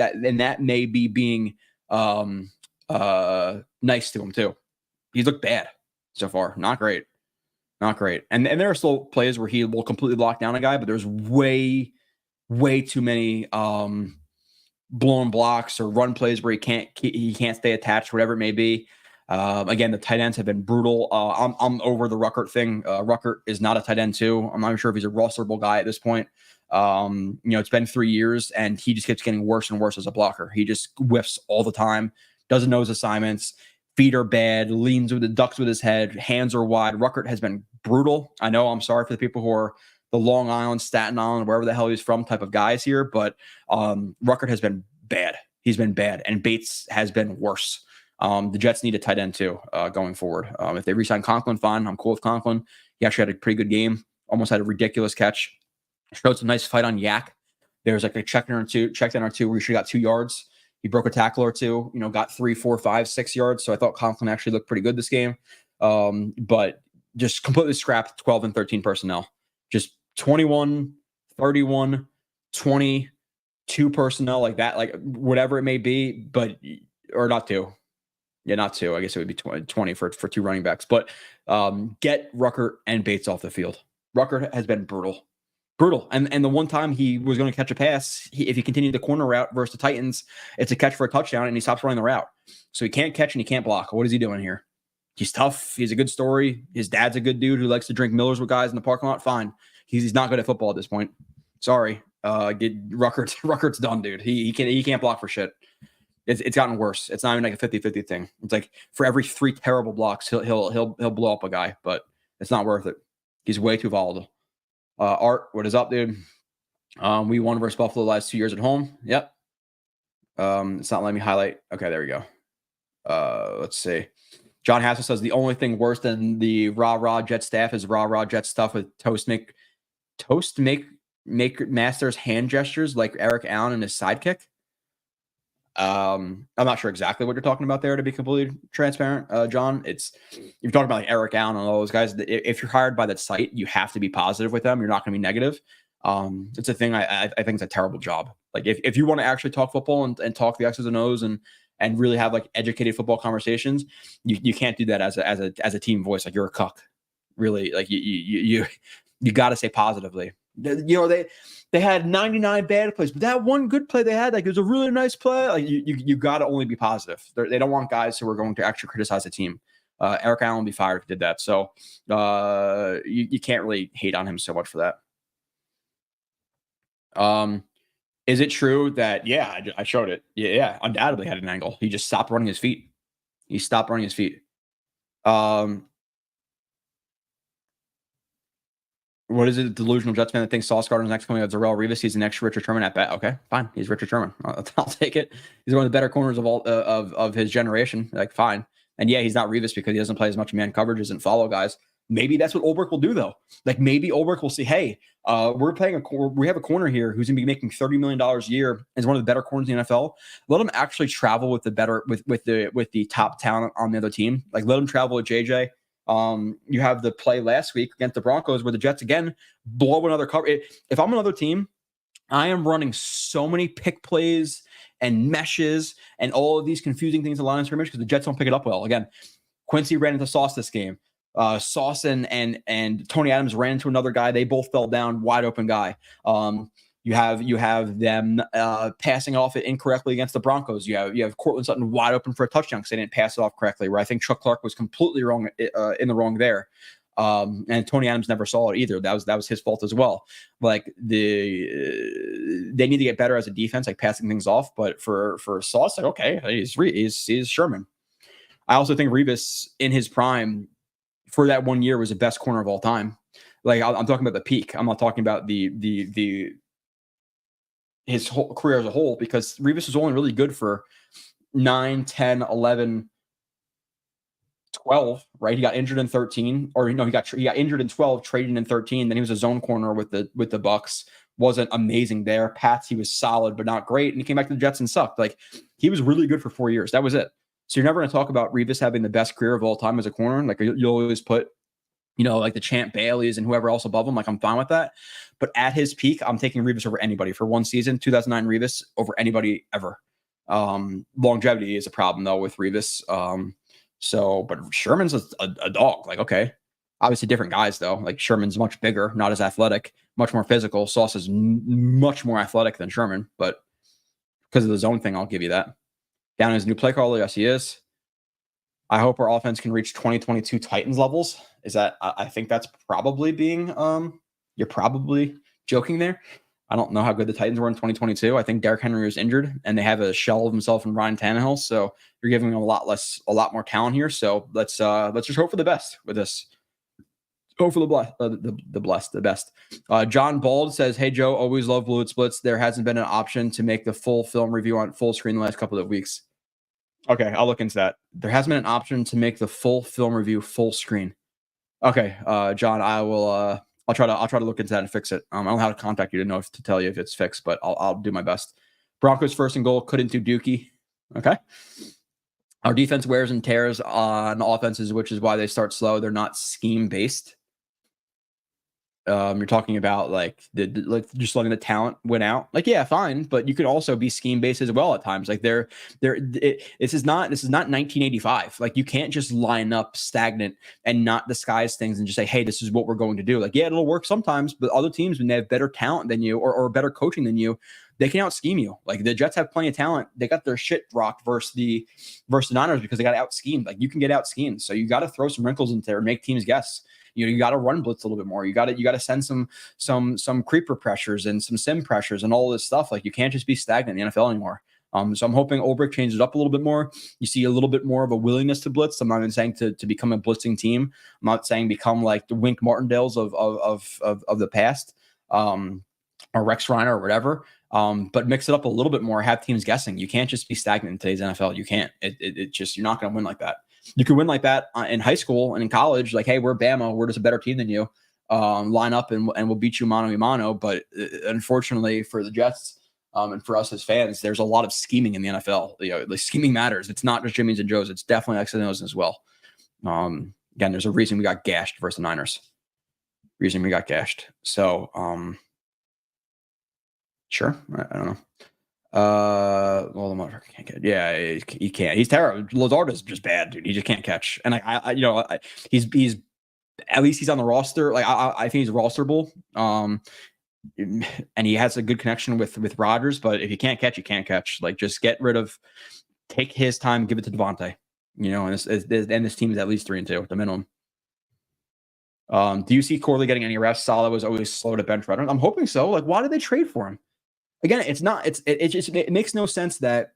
being nice to him too. He's looked bad so far, not great. And there are still plays where he will completely lock down a guy, but there's way too many blown blocks or run plays where he can't stay attached, whatever it may be. Again, the tight ends have been brutal. I'm over the Ruckert thing. Ruckert is not a tight end too. I'm not even sure if he's a rosterable guy at this point. It's been 3 years and he just keeps getting worse and worse as a blocker. He just whiffs all the time, doesn't know his assignments, feet are bad, ducks with his head, hands are wide. Ruckert has been brutal. I know, I'm sorry for the people who are the Long Island, Staten Island, wherever the hell he's from type of guys here, but Ruckert has been bad. He's been bad, and Bates has been worse. The Jets need a tight end too going forward. If they re-sign Conklin, fine. I'm cool with Conklin. He actually had a pretty good game. Almost had a ridiculous catch. Showed some nice fight on Yak. There was like a check down or two where he should have got 2 yards. He broke a tackle or two, got 3, 4, 5, 6 yards. So I thought Conklin actually looked pretty good this game. But just completely scrapped 12 and 13 personnel. Just 21, 31, 20, 2 personnel like that, like whatever it may be, or not 2. Yeah, not 2. I guess it would be 20 for 2 running backs. But get Ruckert and Bates off the field. Ruckert has been brutal. And the one time he was going to catch a pass, if he continued the corner route versus the Titans, it's a catch for a touchdown, and he stops running the route. So he can't catch and he can't block. What is he doing here? He's tough. He's a good story. His dad's a good dude who likes to drink Millers with guys in the parking lot. Fine. He's not good at football at this point. Sorry. Get Ruckert's done, dude. He can't block for shit. It's gotten worse. It's not even like a 50-50 thing. It's like for every 3 terrible blocks, he'll blow up a guy, but it's not worth it. He's way too volatile. Art, what is up, dude? We won versus Buffalo the last 2 years at home. Yep. It's not letting me highlight. Okay, there we go. Let's see. John Hassel says the only thing worse than the rah-rah Jet staff is rah-rah Jet stuff with Toast make Masters hand gestures like Eric Allen and his sidekick. I'm not sure exactly what you're talking about there, to be completely transparent, John. You're talking about like Eric Allen and all those guys. If you're hired by that site, you have to be positive with them. You're not going to be negative. It's a thing. I think it's a terrible job. Like if you want to actually talk football and talk the X's and O's and really have like educated football conversations, you can't do that as a team voice. Like you're a cuck, really. Like you got to say positively. They had 99 bad plays, but that one good play they had, like it was a really nice play. Like you got to only be positive. They don't want guys who are going to actually criticize the team. Eric Allen would be fired if he did that. So you can't really hate on him so much for that. Is it true that, yeah, I showed it. Yeah, undoubtedly had an angle. He just stopped running his feet. What is it? Delusional Jets fan that thinks Sauce Gardner's next coming out of Darrelle Revis. He's the next Richard Sherman at bat. Okay, fine. He's Richard Sherman. I'll take it. He's one of the better corners of all of his generation. Like, fine. And yeah, he's not Revis because he doesn't play as much man coverage, doesn't follow guys. Maybe that's what Ulbrich will do, though. Like maybe Ulbrich will say, "Hey, we have a corner here who's going to be making $30 million a year as one of the better corners in the NFL. Let him actually travel with the top talent on the other team. Like let him travel with JJ." You have the play last week against the Broncos where the Jets again blow another cover. If I'm another team, I am running so many pick plays and meshes and all of these confusing things in line of scrimmage because the Jets don't pick it up well. Again, Quincy ran into Sauce this game. Sauce and Tony Adams ran into another guy. They both fell down, wide open guy. You have them passing off it incorrectly against the Broncos. You have Cortland Sutton wide open for a touchdown because they didn't pass it off correctly. Where I think Chuck Clark was completely wrong in the wrong there, and Tony Adams never saw it either. That was his fault as well. Like they need to get better as a defense, like passing things off. But for Sauce, like okay, he's Sherman. I also think Revis in his prime for that 1 year was the best corner of all time. Like I'm talking about the peak. I'm not talking about his whole career as a whole, because Revis was only really good for 9, 10, 11, 12, right? He got injured in 13, or he got injured in 12, traded in 13. Then he was a zone corner with the Bucks. Wasn't amazing there. Pats, he was solid, but not great. And he came back to the Jets and sucked. Like he was really good for 4 years. That was it. So you're never going to talk about Revis having the best career of all time as a corner. Like you'll always put, like the Champ Baileys and whoever else above him. Like I'm fine with that. But at his peak, I'm taking Revis over anybody for one season. 2009 Revis over anybody ever. Longevity is a problem though with Revis. But Sherman's a dog. Like okay, obviously different guys though. Like Sherman's much bigger, not as athletic, much more physical. Sauce is much more athletic than Sherman, but because of the zone thing, I'll give you that. Down his new play caller, yes, he is. I hope our offense can reach 2022 Titans levels. I think that's probably being, you're probably joking there. I don't know how good the Titans were in 2022. I think Derrick Henry was injured and they have a shell of himself in Ryan Tannehill. So you're giving him a lot more talent here. So let's just hope for the best with this. Hope for the best. John Bald says, "Hey Joe, always love Blewett splits. There hasn't been an option to make the full film review on full screen the last couple of weeks." Okay, I'll look into that. There hasn't been an option to make the full film review full screen. Okay, John, I will. I'll try to look into that and fix it. I don't know how to contact you to tell you if it's fixed, but I'll do my best. Broncos 1st and goal, couldn't do Dookie. Okay. Our defense wears and tears on offenses, which is why they start slow. They're not scheme based. You're talking about like just letting the talent win out. Like, yeah, fine, but you could also be scheme based as well at times. Like this is not 1985. Like you can't just line up stagnant and not disguise things and just say, hey, this is what we're going to do. Like, yeah, it'll work sometimes, but other teams, when they have better talent than you or better coaching than you, they can out scheme you. Like the Jets have plenty of talent. They got their shit rocked versus the Niners because they got out schemed. Like you can get out schemed. So you got to throw some wrinkles into there and make teams guess. You got to run blitz a little bit more. You got to send some creeper pressures and some sim pressures and all this stuff. Like you can't just be stagnant in the NFL anymore. So I'm hoping Ulbrich changes it up a little bit more. You see a little bit more of a willingness to blitz. I'm not even saying to become a blitzing team. I'm not saying become like the Wink Martindales of the past, or Rex Reiner or whatever. But mix it up a little bit more. Have teams guessing. You can't just be stagnant in today's NFL. You can't. It just, you're not going to win like that. You could win like that in high school and in college. Like, hey, we're Bama. We're just a better team than you. Line up and we'll beat you mano a mano. But unfortunately for the Jets and for us as fans, there's a lot of scheming in the NFL. The scheming matters. It's not just Jimmy's and Joe's. It's definitely X's and O's as well. Again, there's a reason we got gashed versus the Niners. Reason we got gashed. So, sure. I don't know. Well, the motherfucker can't catch. Yeah, he can't. He's terrible. Lazard is just bad, dude. He just can't catch. And he's at least he's on the roster. Like I think he's rosterable. And he has a good connection with Rodgers. But if you can't catch, you can't catch. Like just take his time, give it to Devontae. And this team is at least 3-2 at the minimum. Do you see Corley getting any reps? Salah was always slow to bench runner. I'm hoping so. Like, why did they trade for him? Again, it makes no sense that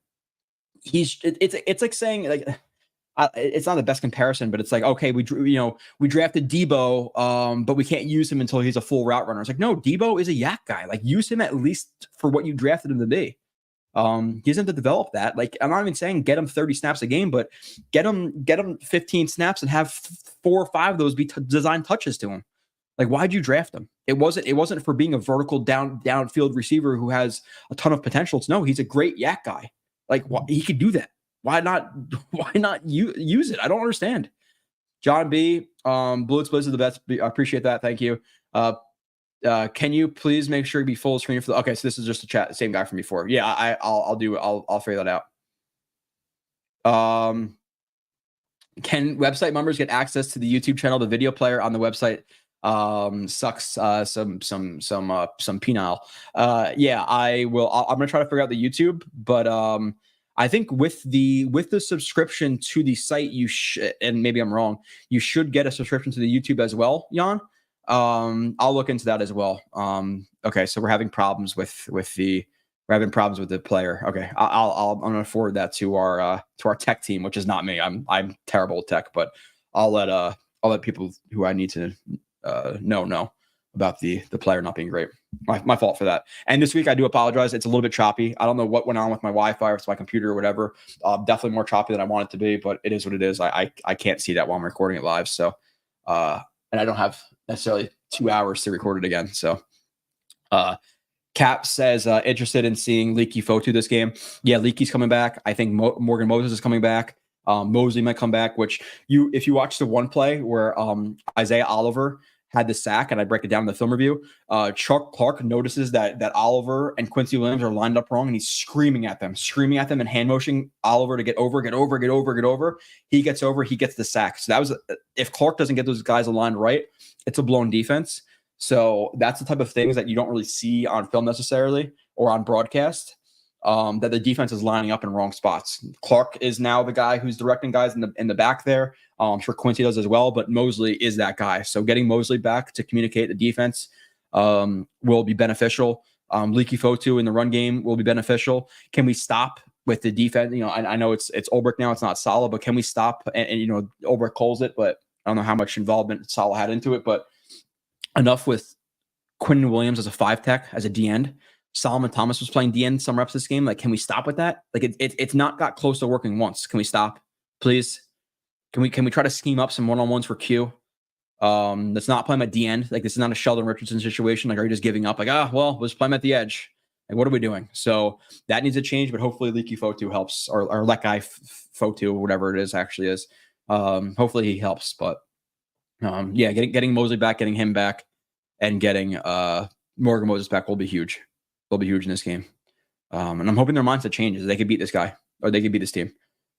it's like saying like it's not the best comparison, but it's like, okay, we drafted Debo, but we can't use him until he's a full route runner. It's like, no, Debo is a yak guy. Like use him at least for what you drafted him to be. He doesn't have to develop that. Like I'm not even saying get him 30 snaps a game, but get him 15 snaps and have 4 or 5 of those be design touches to him. Like, why'd you draft him? It wasn't for being a vertical downfield receiver who has a ton of potential. No, he's a great yak guy. Like, he could do that. Why not use it? I don't understand. John B. Blitz is the best. I appreciate that. Thank you. Can you please make sure you be full screen for okay, so this is just a chat, same guy from before. Yeah, I'll figure that out. Can website members get access to the YouTube channel? The video player on the website sucks some penile. Yeah, I will. I'm gonna try to figure out the YouTube, but I think with the subscription to the site, and maybe I'm wrong, you should get a subscription to the YouTube as well, Jan. I'll look into that as well. Okay, so we're having problems with the player. Okay, I'm gonna forward that to our tech team, which is not me. I'm terrible at tech, but I'll let people who I need to know about the player not being great. My fault for that. And this week I do apologize. It's a little bit choppy. I don't know what went on with my Wi-Fi or it's my computer or whatever. Definitely more choppy than I want it to be, but it is what it is. I can't see that while I'm recording it live. So, and I don't have necessarily 2 hours to record it again. So, Cap says interested in seeing Leaky Fotu this game. Yeah, Leaky's coming back. I think Morgan Moses is coming back. Mosley might come back, which if you watch the one play where Isaiah Oliver had the sack, and I break it down in the film review, Chuck Clark notices that Oliver and Quincy Williams are lined up wrong, and he's screaming at them and hand motioning Oliver to get over. He gets over, he gets the sack. So that was, if Clark doesn't get those guys aligned right, it's a blown defense. So that's the type of things that you don't really see on film necessarily or on broadcast. That the defense is lining up in wrong spots. Clark is now the guy who's directing guys in the back there. I'm sure Quincy does as well, but Mosley is that guy. So getting Mosley back to communicate the defense will be beneficial. Leaky Fotu in the run game will be beneficial. Can we stop with the defense? I know it's Ulbrich now, it's not Salah, but can we stop? And Ulbrich calls it, but I don't know how much involvement Salah had into it, but enough with Quinn Williams as a 5 tech, as a D end. Solomon Thomas was playing D end some reps this game. Like, can we stop with that? Like, it's not got close to working once. Can we stop, please? Can we try to scheme up some one-on-ones for Q? That's not playing at D end. Like, this is not a Sheldon Richardson situation. Like, are you just giving up? Like, we'll just play him at the edge. Like, what are we doing? So that needs to change, but hopefully Leaky Fotu helps, or that guy Fotu, whatever it is actually is. Hopefully he helps. But yeah, getting Mosley back, getting him back, and getting Morgan Moses back will be huge. They'll be huge in this game. And I'm hoping their mindset changes. They could beat this guy, or they could beat this team.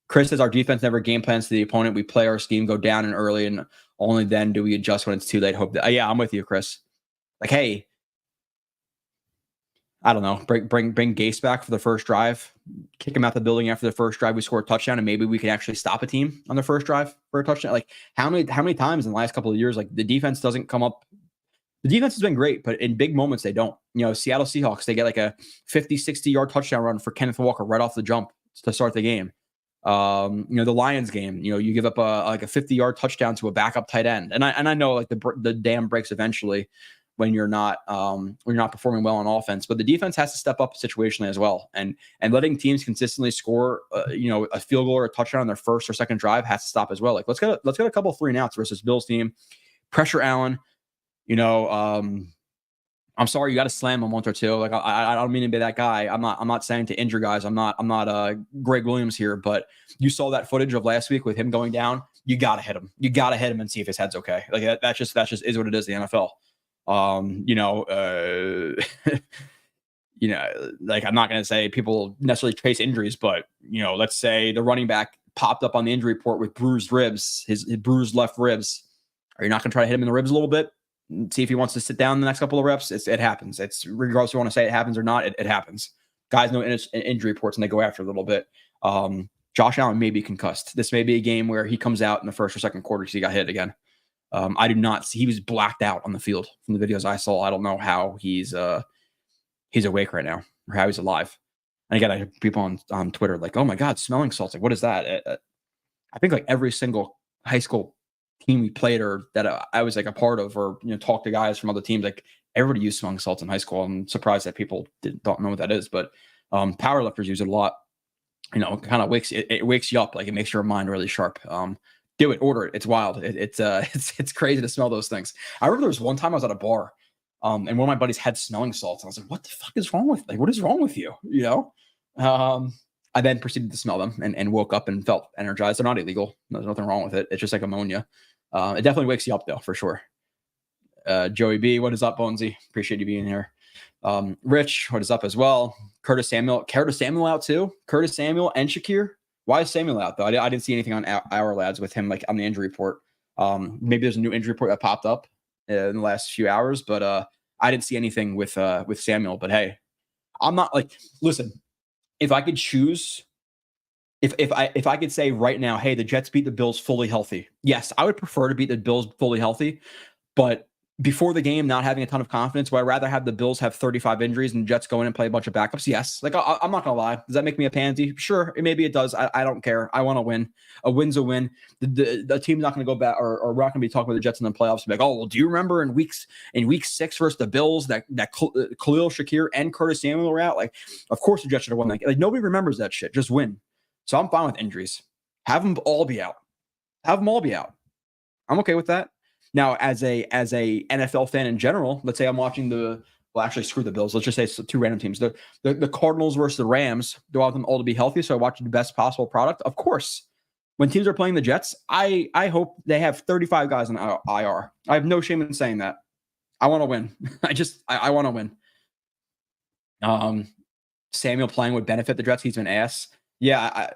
Chris says our defense never game plans to the opponent. We play our scheme, go down and early, and only then do we adjust when it's too late. Hope that. Yeah, I'm with you, Chris. Like, hey, I don't know. Bring Gase back for the first drive. Kick him out the building after the first drive. We score a touchdown, and maybe we can actually stop a team on the first drive for a touchdown. Like, how many times in the last couple of years, like, the defense doesn't come up. The defense has been great, but in big moments, they don't. Seattle Seahawks, they get like a 50, 60-yard touchdown run for Kenneth Walker right off the jump to start the game. The Lions game, you give up a 50-yard touchdown to a backup tight end. And I know like the dam breaks eventually when you're not performing well on offense, but the defense has to step up situationally as well. And letting teams consistently score, a field goal or a touchdown on their first or second drive has to stop as well. Like, let's get a couple 3-and-outs versus Bills team, pressure Allen. I'm sorry, you got to slam him once or two. Like, I don't mean to be that guy. I'm not saying to injure guys. I'm not Greg Williams here, but you saw that footage of last week with him going down. You got to hit him. You got to hit him and see if his head's okay. Like, that just is what it is. The NFL. Like, I'm not going to say people necessarily chase injuries, but let's say the running back popped up on the injury report with bruised ribs, his bruised left ribs. Are you not going to try to hit him in the ribs a little bit? See if he wants to sit down the next couple of reps. It happens. It's regardless if you want to say it happens or not, it happens. Guys know injury reports and they go after a little bit. Josh Allen may be concussed. This may be a game where he comes out in the first or second quarter because he got hit again. I do not see. He was blacked out on the field from the videos I saw. I don't know how he's awake right now or how he's alive. And again, I have people on Twitter like, oh my God, smelling salts. Like, what is that? I think like every single high school team we played or that I was like a part of, or talk to guys from other teams, like everybody used smelling salts in high school. I'm surprised that people don't know what that is, but powerlifters use it a lot. It kind of wakes you up, like it makes your mind really sharp. Do it, order it. It's wild. It's crazy to smell those things. I remember there was one time I was at a bar, and one of my buddies had smelling salts. I was like, "What the fuck is wrong with? Like, what is wrong with you?" I then proceeded to smell them and woke up and felt energized. They're not illegal. There's nothing wrong with it. It's just like ammonia. It definitely wakes you up though, for sure. Joey B, what is up, Bonesy? Appreciate you being here. Rich, what is up as well? Curtis Samuel out too. Curtis Samuel and Shakir. Why is Samuel out though? I didn't see anything on our lads with him, like on the injury report. Maybe there's a new injury report that popped up in the last few hours, but I didn't see anything with Samuel. But hey, I'm not like, listen, if I could choose, if I could say right now, hey, the Jets beat the Bills fully healthy. Yes, I would prefer to beat the Bills fully healthy, but before the game, not having a ton of confidence, would I rather have the Bills have 35 injuries and Jets go in and play a bunch of backups? Yes. Like, I'm not going to lie. Does that make me a pansy? Sure. Maybe it does. I don't care. I want to win. A win's a win. The team's not going to go back, or we're not going to be talking about the Jets in the playoffs. Be like, oh, well, do you remember in week 6 versus the Bills that Khalil Shakir and Curtis Samuel were out? Like, of course the Jets should have won. Like, nobody remembers that shit. Just win. So I'm fine with injuries. Have them all be out. I'm okay with that. Now, as a NFL fan in general, let's say I'm watching screw the Bills. Let's just say it's two random teams. The Cardinals versus the Rams. Do I want them all to be healthy so I watch the best possible product? Of course. When teams are playing the Jets, I hope they have 35 guys on IR. I have no shame in saying that. I want to win. I want to win. Samuel playing would benefit the Jets. He's been ass. Yeah,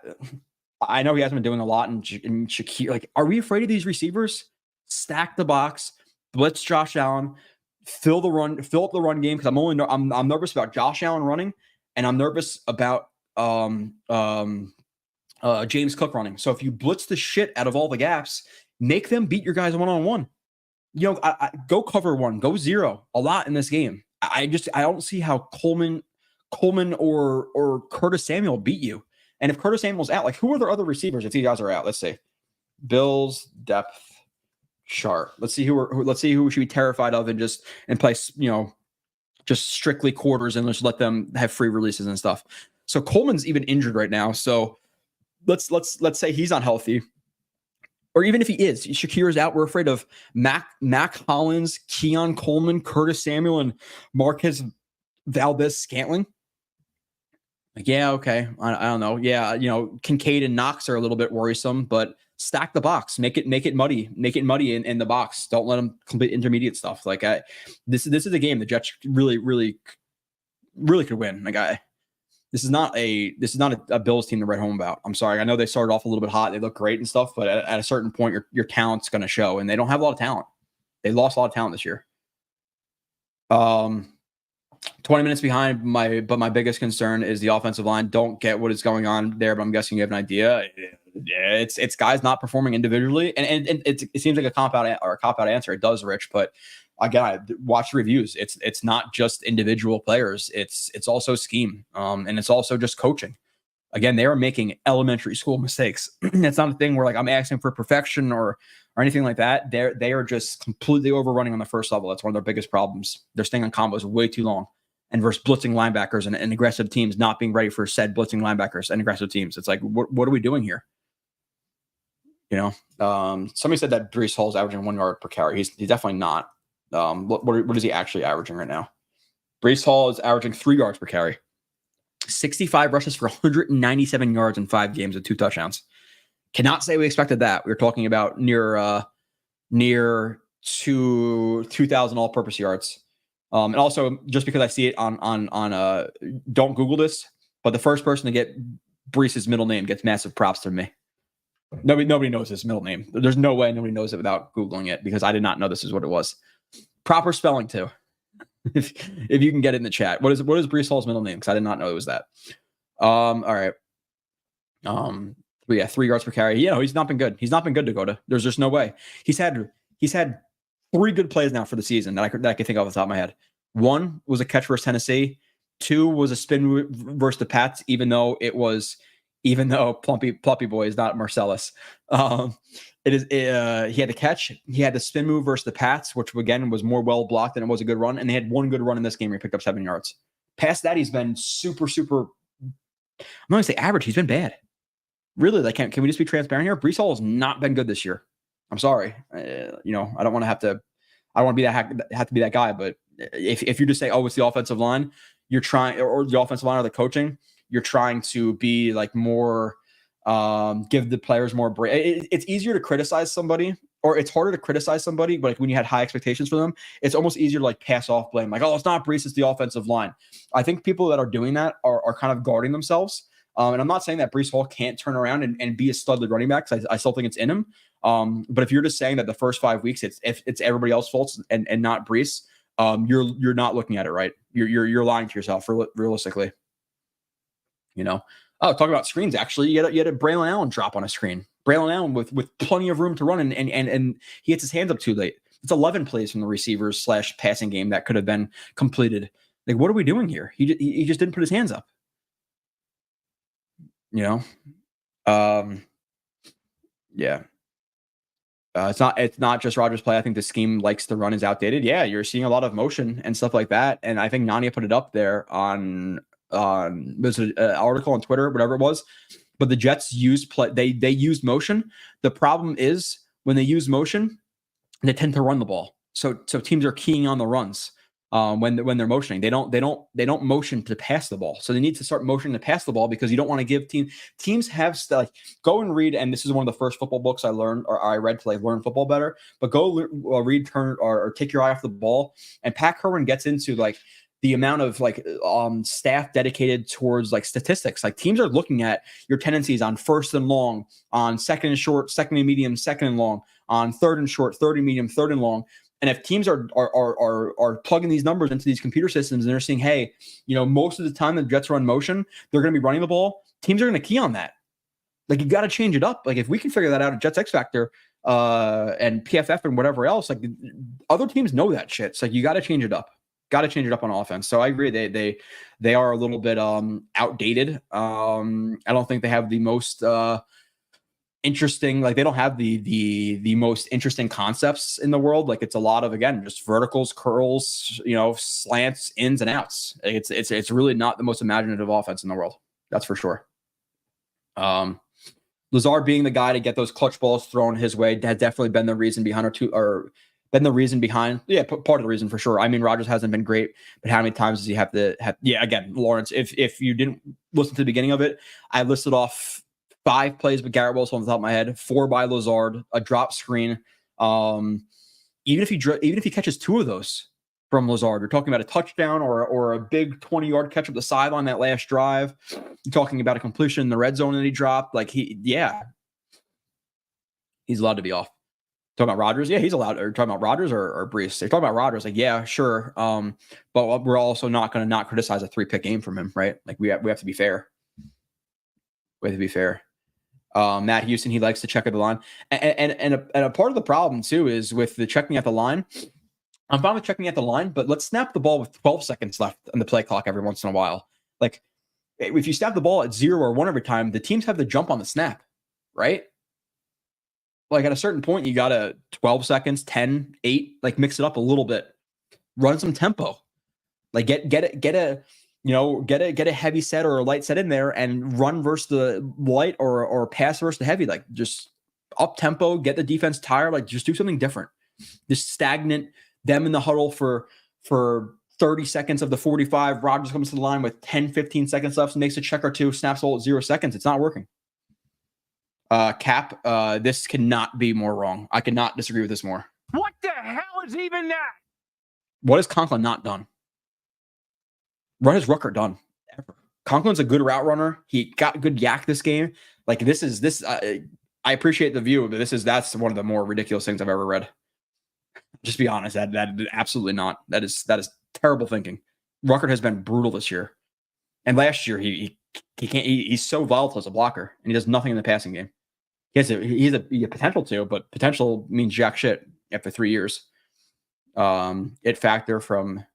I know he hasn't been doing a lot in Shakir. Like, are we afraid of these receivers? Stack the box, blitz Josh Allen, fill up the run game, because I'm nervous about Josh Allen running, and I'm nervous about James Cook running. So if you blitz the shit out of all the gaps, make them beat your guys one-on-one. Go cover one, go zero a lot in this game. I don't see how Coleman or Curtis Samuel beat you. And if Curtis Samuel's out, like, who are their other receivers if these guys are out? Let's see. Bills depth chart. Let's see who we should be terrified of and play, just strictly quarters and just let them have free releases and stuff. So Coleman's even injured right now. So let's say he's not healthy, or even if he is, Shakir's out. We're afraid of Mac Hollins, Keon Coleman, Curtis Samuel, and Marquez Valdez Scantling. Like, yeah, okay. I don't know. Yeah, Kincaid and Knox are a little bit worrisome, but stack the box, make it muddy, in the box. Don't let them complete intermediate stuff. Like, this is a game the Jets really, really, really could win. Like, this is not a Bills team to write home about. I'm sorry. I know they started off a little bit hot. They look great and stuff, but at a certain point, your talent's going to show, and they don't have a lot of talent. They lost a lot of talent this year. 20 minutes behind, but my biggest concern is the offensive line. Don't get what is going on there, but I'm guessing you have an idea. It's guys not performing individually, and it seems like a cop out answer. It does, Rich, but again, I watch the reviews. It's not just individual players. It's also scheme, and it's also just coaching. Again, they are making elementary school mistakes. It's not a thing where like I'm asking for perfection or anything like that. They are just completely overrunning on the first level. That's one of their biggest problems. They're staying on combos way too long, and versus blitzing linebackers and aggressive teams not being ready for said blitzing linebackers and aggressive teams. It's like, what are we doing here? Somebody said that Breece Hall is averaging 1 yard per carry. He's definitely not. What is he actually averaging right now? Breece Hall is averaging 3 yards per carry. 65 rushes for 197 yards in 5 games with 2 touchdowns. Cannot say we expected that. We were talking about near 2,000 all-purpose yards. And also, just because I see it on don't Google this, but the first person to get Breece's middle name gets massive props from me. Nobody knows his middle name. There's no way nobody knows it without Googling it, because I did not know this is what it was. Proper spelling too. If you can get it in the chat. What is Breece Hall's middle name? Because I did not know it was that. All right. But yeah, 3 yards per carry. He's not been good. He's not been good, Dakota. There's just no way. He's had 3 good plays now for the season that I could think of off the top of my head. 1 was a catch versus Tennessee. 2 was a spin versus the Pats, even though Plumpy Boy is not Marcellus. He had the catch. He had the spin move versus the Pats, which again was more well blocked than it was a good run. And they had 1 good run in this game where he picked up 7 yards. Past that, he's been super, super. I'm not going to say average. He's been bad. Really, like, can we just be transparent here? Breece Hall has not been good this year. I'm sorry. I don't want to have to be that guy. But if you just say, oh, it's the offensive line, you're trying, or the offensive line or the coaching, you're trying to be like more, give the players more break. It's easier to criticize somebody, or it's harder to criticize somebody, but like when you had high expectations for them, it's almost easier to like pass off blame. Like, oh, it's not Breece, it's the offensive line. I think people that are doing that are kind of guarding themselves. And I'm not saying that Breece Hall can't turn around and be a studly running back, because I still think it's in him. But if you're just saying that the first 5 weeks it's everybody else's fault and not Breece, you're not looking at it right. You're lying to yourself realistically. Oh, talking about screens, actually, you had a Braylon Allen drop on a screen. Braylon Allen with plenty of room to run, and he gets his hands up too late. It's 11 plays from the receivers / passing game that could have been completed. Like, what are we doing here? He just didn't put his hands up. Yeah. It's not just Rodgers' play. I think the scheme likes to run is outdated. Yeah, you're seeing a lot of motion and stuff like that. And I think Nania put it up there on there's an article on Twitter, whatever it was. But the Jets used they used motion. The problem is when they use motion, they tend to run the ball. So teams are keying on the runs when they're motioning. They don't motion to pass the ball. So they need to start motioning to pass the ball, because you don't want to give teams have like, go and read. And this is one of the first football books I learned, or I read to like learn football better. But go read, turn, or take your eye off the ball. And Pat Kerwin gets into like the amount of like staff dedicated towards like statistics. Like, teams are looking at your tendencies on 1st and long, on 2nd and short, 2nd and medium, 2nd and long, on 3rd and short, 3rd and medium, 3rd and long. And if teams are plugging these numbers into these computer systems and they're seeing, hey, most of the time the Jets run motion, they're going to be running the ball. Teams are going to key on that. Like, you got to change it up. Like, if we can figure that out at Jets X Factor and PFF and whatever else, like, other teams know that shit. So you got to change it up. Got to change it up on offense. So I agree. They are a little bit outdated. I don't think they have the most interesting, like, they don't have the most interesting concepts in the world. Like, it's a lot of, again, just verticals, curls, slants, ins and outs. It's really not the most imaginative offense in the world. That's for sure. Lazard being the guy to get those clutch balls thrown his way has definitely been the reason behind been the reason behind. Yeah, part of the reason for sure. I mean, Rodgers hasn't been great, but how many times does he have to have? Yeah, again, Lawrence. If you didn't listen to the beginning of it, I listed off 5 plays with Garrett Wilson on the top of my head, 4 by Lazard, a drop screen. Even if he catches 2 of those from Lazard, you're talking about a touchdown or a big 20-yard catch up the sideline that last drive. You're talking about a completion in the red zone that he dropped. Like he's allowed to be off. Talking about Rodgers, yeah, he's allowed. Or talking about Rodgers or Brees? They're talking about Rodgers, like yeah, sure. But we're also not going to not criticize a 3-pick game from him, right? Like we have to be fair. We have to be fair. Matt Houston, he likes to check at the line, and a part of the problem too is with the checking at the line. I'm fine with checking at the line, but let's snap the ball with 12 seconds left on the play clock every once in a while. Like if you snap the ball at 0 or 1 every time, the teams have to jump on the snap, right? Like at a certain point, you got to 12 seconds, 10, 8, like mix it up a little bit, run some tempo, like get a heavy set or a light set in there and run versus the light or pass versus the heavy, like just up tempo, get the defense tired, like just do something different. Just stagnant them in the huddle for 30 seconds of the 45. Rodgers comes to the line with 10, 15 seconds left, makes a check or 2, snaps all at 0 seconds. It's not working. Cap, this cannot be more wrong. I cannot disagree with this more. What the hell is even that? What has Conklin not done? What has Rucker done? Ever. Conklin's a good route runner. He got good yak this game. Like this. I appreciate the view, but that's one of the more ridiculous things I've ever read. Just be honest. That absolutely not. That is terrible thinking. Rucker has been brutal this year, and last year he can't. He's so volatile as a blocker, and he does nothing in the passing game. He's a potential to, but potential means jack shit after 3 years. It factor from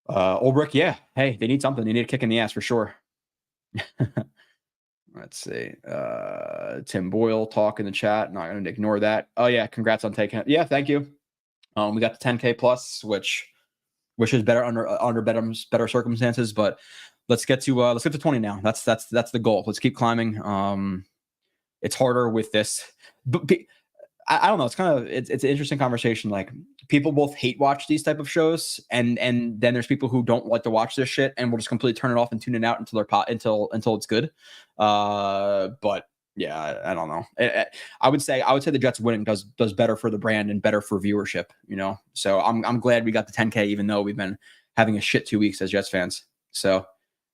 Ulbrich, yeah. Hey, they need something. They need a kick in the ass for sure. Let's see. Tim Boyle talk in the chat. Not going to ignore that. Oh yeah, congrats on taking it. Yeah, thank you. We got the 10K plus, which is better under better circumstances, but let's get to 20 now. That's the goal. Let's keep climbing. It's harder with this, but I don't know. It's an interesting conversation. Like people both hate watch these type of shows, and then there's people who don't like to watch this shit and will just completely turn it off and tune it out until it's good. But yeah, I don't know. I would say the Jets winning does better for the brand and better for viewership. You know, so I'm glad we got the 10K, even though we've been having a shit 2 weeks as Jets fans. So.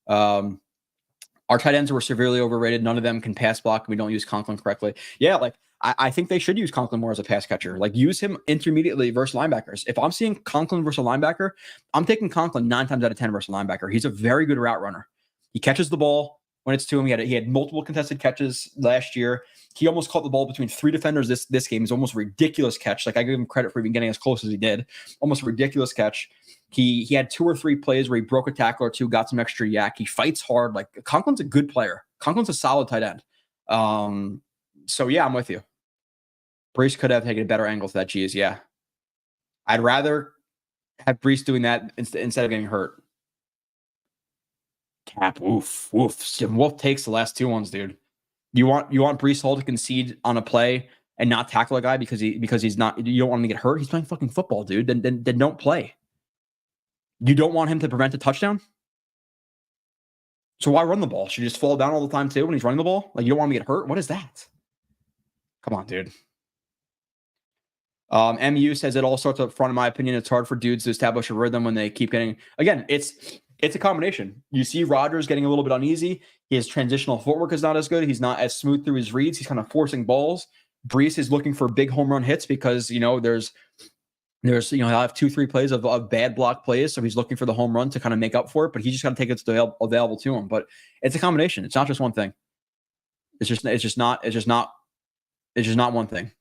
Our tight ends were severely overrated. None of them can pass block. We don't use Conklin correctly. Yeah, like I think they should use Conklin more as a pass catcher. Like use him intermediately versus linebackers. If I'm seeing Conklin versus a linebacker, I'm taking Conklin 9 times out of 10 versus a linebacker. He's a very good route runner. He catches the ball when it's to him. He had multiple contested catches last year. He almost caught the ball between 3 defenders this game. It's almost a ridiculous catch. Like I give him credit for even getting as close as he did. Almost a ridiculous catch. He had 2 or 3 plays where he broke a tackle or 2, got some extra yak. He fights hard. Like Conklin's a good player. Conklin's a solid tight end. So yeah, I'm with you. Brees could have taken a better angle to that cheese. Yeah. I'd rather have Brees doing that instead of getting hurt. Cap, oof. Wolf takes the last 2 ones, dude. You want Brees Hall to concede on a play and not tackle a guy because he's not. You don't want him to get hurt. He's playing fucking football, dude. Then don't play. You don't want him to prevent a touchdown? So why run the ball? Should he just fall down all the time too when he's running the ball? Like you don't want him to get hurt? What is that? Come on, dude. MU says it all starts up front, in my opinion. It's hard for dudes to establish a rhythm when they keep getting... Again, it's a combination. You see Rodgers getting a little bit uneasy. His transitional footwork is not as good. He's not as smooth through his reads. He's kind of forcing balls. Brees is looking for big home run hits because, there's he'll have 2-3 plays of bad block plays, so he's looking for the home run to kind of make up for it. But he just got to take it available to him. But it's a combination. It's not just one thing. It's just not one thing.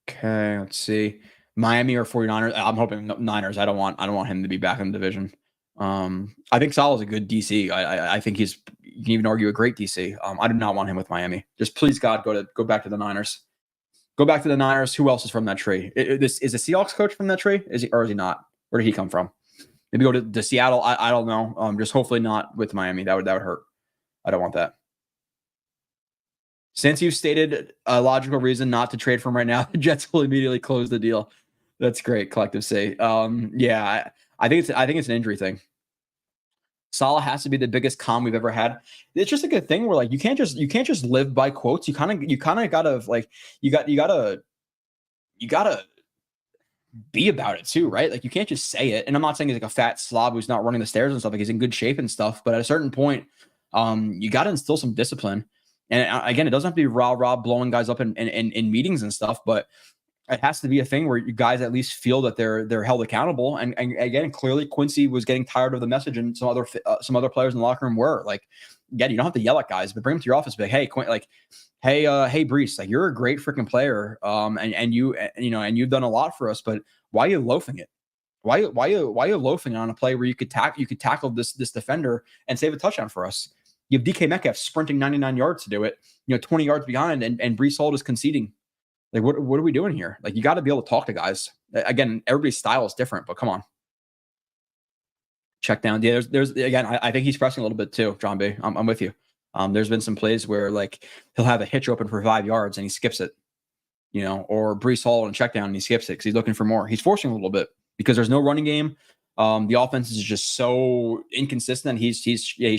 Okay, let's see. Miami or 49ers. I'm hoping Niners. I don't want him to be back in the division. I think Salah's a good DC. I think you can even argue a great DC. I do not want him with Miami. Just please God, go back to the Niners. Go back to the Niners. Who else is from that tree? This is a Seahawks coach from that tree? Is he not? Where did he come from? Maybe go to Seattle. I don't know. Just hopefully not with Miami. That would hurt. I don't want that. Since you've stated a logical reason not to trade for him right now, the Jets will immediately close the deal. That's great, collective say. Yeah, I think it's an injury thing. Salah has to be the biggest con we've ever had. It's just like a thing where like you can't just live by quotes. You kind of gotta like you gotta be about it too, right? Like you can't just say it. And I'm not saying he's like a fat slob who's not running the stairs and stuff. Like he's in good shape and stuff. But at a certain point, you got to instill some discipline. And again, it doesn't have to be rah blowing guys up in meetings and stuff, but it has to be a thing where you guys at least feel that they're held accountable. And again, clearly Quincy was getting tired of the message, and some other players in the locker room were like, again, you don't have to yell at guys, but bring them to your office, be like, hey, hey, Brees, like you're a great freaking player, and you've done a lot for us, but why are you loafing it? Why are you loafing on a play where you could tackle this defender and save a touchdown for us? You have DK Metcalf sprinting 99 yards to do it, 20 yards behind, and Brees Hall is conceding. Like, what are we doing here? Like, you got to be able to talk to guys. Again, everybody's style is different, but come on. Check down. Yeah, there's again, I think he's pressing a little bit too, John B. I'm with you. There's been some plays where like he'll have a hitch open for 5 yards and he skips it, or Brees Hall and check down and he skips it because he's looking for more. He's forcing a little bit because there's no running game. The offense is just so inconsistent. He's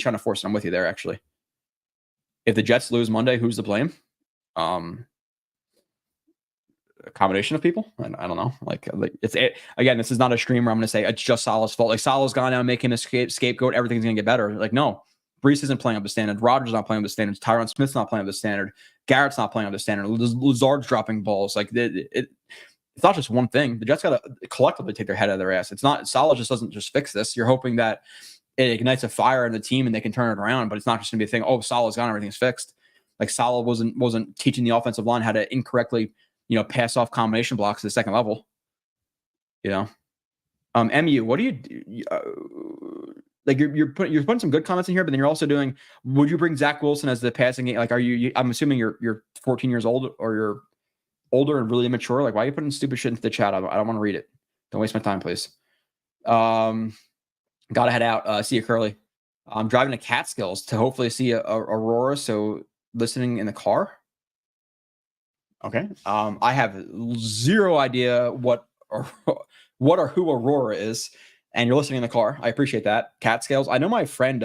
trying to force it. I'm with you there, actually. If the Jets lose Monday, who's to blame? A combination of people. I don't know. Again, this is not a stream where I'm going to say it's just Salah's fault. Like Salah's gone out and making a scapegoat. Everything's going to get better. Like, no, Brees isn't playing up the standard. Rodgers not playing up the standards. Tyron Smith's not playing up the standard. Garrett's not playing up the standard. Lazard's dropping balls. Like it's not just one thing. The Jets got to collectively take their head out of their ass. It's not Salah just doesn't just fix this. You're hoping that it ignites a fire in the team and they can turn it around, but it's not just going to be a thing. Oh, Salah's gone, everything's fixed. Like Salah wasn't teaching the offensive line how to incorrectly, pass off combination blocks at the second level. MU, what do you do? Like you're putting some good comments in here, but then you're also doing. Would you bring Zach Wilson as the passing game? Like, are you? I'm assuming you're 14 years old or you're older and really immature. Like, why are you putting stupid shit into the chat? I don't want to read it. Don't waste my time, please. Gotta head out. See you, Curly. I'm driving to Catskills to hopefully see a Aurora. So listening in the car. Okay. I have zero idea what or who Aurora is, and you're listening in the car. I appreciate that. Catskills. I know my friend,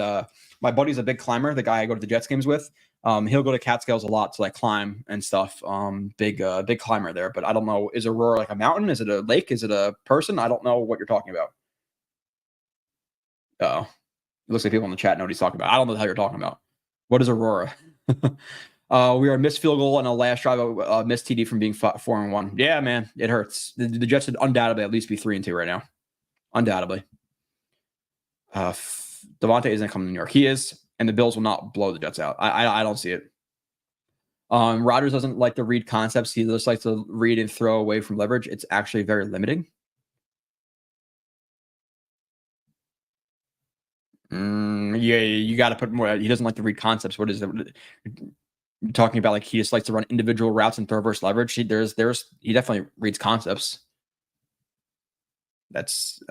my buddy's a big climber. The guy I go to the Jets games with. He'll go to Catskills a lot to like climb and stuff. Big climber there, but I don't know. Is Aurora like a mountain? Is it a lake? Is it a person? I don't know what you're talking about. Oh, it looks like people in the chat know what he's talking about. I don't know the hell you're talking about. What is Aurora? We are a missed field goal and a last drive of missed TD from being 4-1. Yeah, man, it hurts. The Jets should undoubtedly at least be 3-2 right now. Undoubtedly. Devontae isn't coming to New York. He is, and the Bills will not blow the Jets out. I don't see it. Rodgers doesn't like to read concepts. He just likes to read and throw away from leverage. It's actually very limiting. Yeah, you got to put more. He doesn't like to read concepts. What is it? You're talking about like he just likes to run individual routes and throw versus leverage. He definitely reads concepts. That's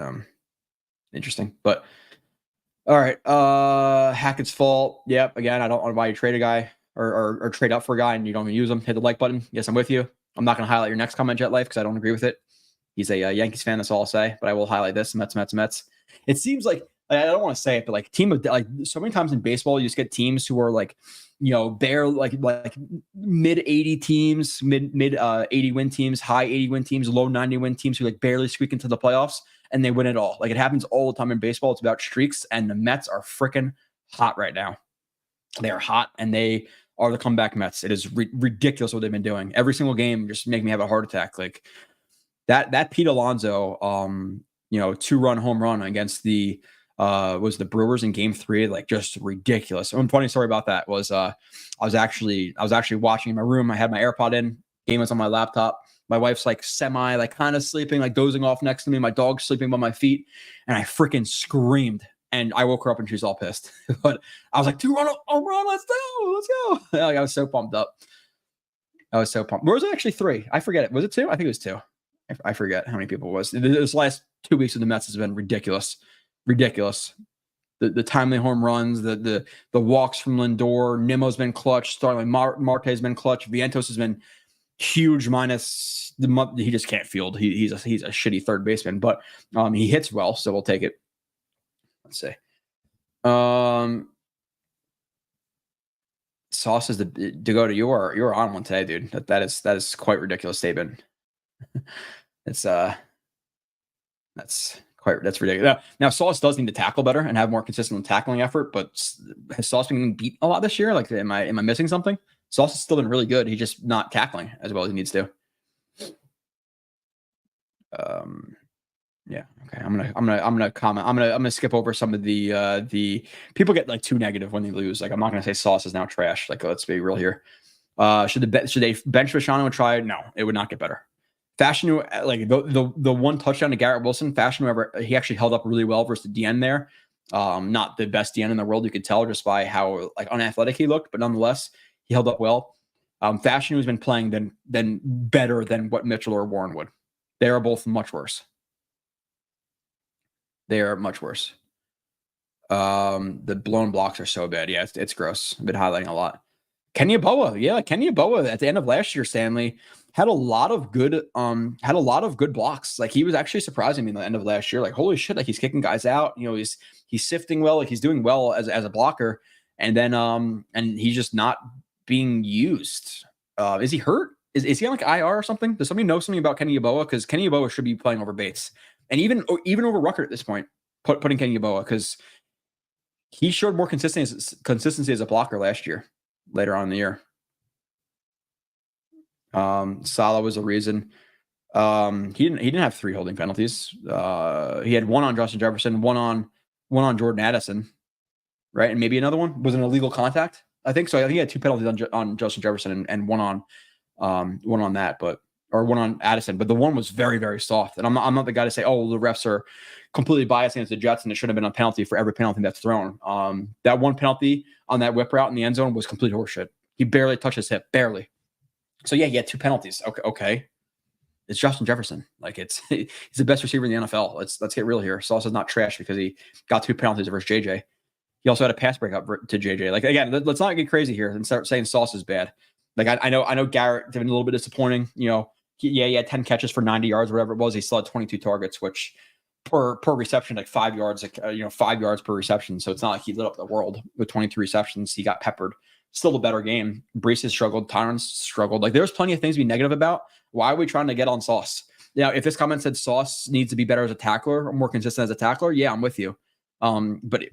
interesting. But all right, Hackett's fault. Yep. Again, I don't want to buy you trade a guy or trade up for a guy and you don't even use him. Hit the like button. Yes, I'm with you. I'm not going to highlight your next comment, Jet Life, because I don't agree with it. He's a Yankees fan. That's all I'll say. But I will highlight this. Mets. It seems like. I don't want to say it, but like team of like so many times in baseball, you just get teams who are like, bare like mid 80 teams, mid 80 win teams, high 80 win teams, low 90 win teams who like barely squeak into the playoffs and they win it all. Like it happens all the time in baseball. It's about streaks, and the Mets are freaking hot right now. They are hot, and they are the comeback Mets. It is ridiculous what they've been doing. Every single game just make me have a heart attack. Like that Pete Alonso, 2-run home run against the was the Brewers in Game 3, like just ridiculous. One funny story about that was I was actually watching in my room. I had my AirPod in. Game was on my laptop. My wife's like kind of sleeping, like dozing off next to me. My dog's sleeping by my feet, and I freaking screamed. And I woke her up and she was all pissed. But I was like, 2-run home run, let's go. Like, I was so pumped up. Where was it? Actually 3. I forget it. Was it 2? I think it was 2. I forget how many people it was. This last 2 weeks of the Mets has been ridiculous. the timely home runs, the walks from Lindor. Nimmo's been clutch. Starling Marte's been clutch. Vientos has been huge, minus he just can't field. He's a shitty third baseman, but he hits well, so we'll take it. Let's see. Sauce is to go to you're on one today, dude. That is quite ridiculous statement. It's that's ridiculous. Now Sauce does need to tackle better and have more consistent tackling effort, but has Sauce been beat a lot this year? Like, am I missing something? Sauce has still been really good. He's just not tackling as well as he needs to. Yeah. Okay. I'm gonna comment. I'm gonna skip over some of the people get like too negative when they lose. Like, I'm not gonna say Sauce is now trash. Like, let's be real here. Should they bench Fashanu and try? No, it would not get better. Fashanu, like the one touchdown to Garrett Wilson, Fashanu he actually held up really well versus the DN there. Not the best DN in the world, you could tell just by how like unathletic he looked, but nonetheless, he held up well. Fashanu has been playing then better than what Mitchell or Warren would. They are both much worse. They are much worse. The blown blocks are so bad. Yeah, it's gross. I've been highlighting a lot. Kenny Yeboah. Yeah, Kenny Yeboah at the end of last year, Stanley, had a lot of good blocks. Like, he was actually surprising me in the end of last year. Like, holy shit, like he's kicking guys out. You know, he's sifting well, like he's doing well as a blocker. And then and he's just not being used. Is he hurt? Is he on like IR or something? Does somebody know something about Kenny Yeboah? Because Kenny Yeboah should be playing over Bates. And even over Rucker at this point, putting Kenny Yeboah, because he showed more consistency as a blocker last year, later on in the year. Salah was a reason. He didn't have 3 holding penalties. He had one on Justin Jefferson, one on Jordan Addison, right? And maybe another one was an illegal contact. I think so. I think he had 2 penalties on Justin Jefferson and one on that, or one on Addison, but the one was very, very soft. And I'm not the guy to say, oh, the refs are completely biased against the Jets and it should have been a penalty for every penalty that's thrown. That one penalty on that whip route in the end zone was complete horseshit. He barely touched his hip, barely. So yeah, he had 2 penalties. Okay. It's Justin Jefferson. Like, he's the best receiver in the NFL. Let's get real here. Sauce is not trash because he got 2 penalties versus JJ. He also had a pass breakup to JJ. Like, again, let's not get crazy here and start saying Sauce is bad. Like, I know Garrett been a little bit disappointing. You know, he had 10 catches for 90 yards, whatever it was. He still had 22 targets, which per reception, like 5 yards, 5 yards per reception. So it's not like he lit up the world with 23 receptions. He got peppered. Still a better game. Brees has struggled. Tyron's struggled. Like, there's plenty of things to be negative about. Why are we trying to get on Sauce? Now, if this comment said Sauce needs to be better as a tackler or more consistent as a tackler, yeah, I'm with you. But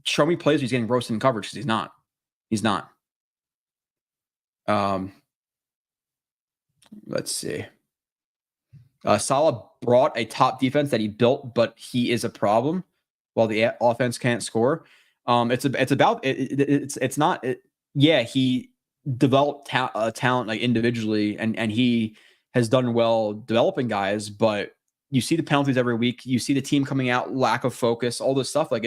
show me plays where he's getting roasted in coverage, because he's not. He's not. Let's see. Salah brought a top defense that he built, but he is a problem while the offense can't score. He developed talent like individually, and he has done well developing guys, but you see the penalties every week. You see the team coming out, lack of focus, all this stuff. Like,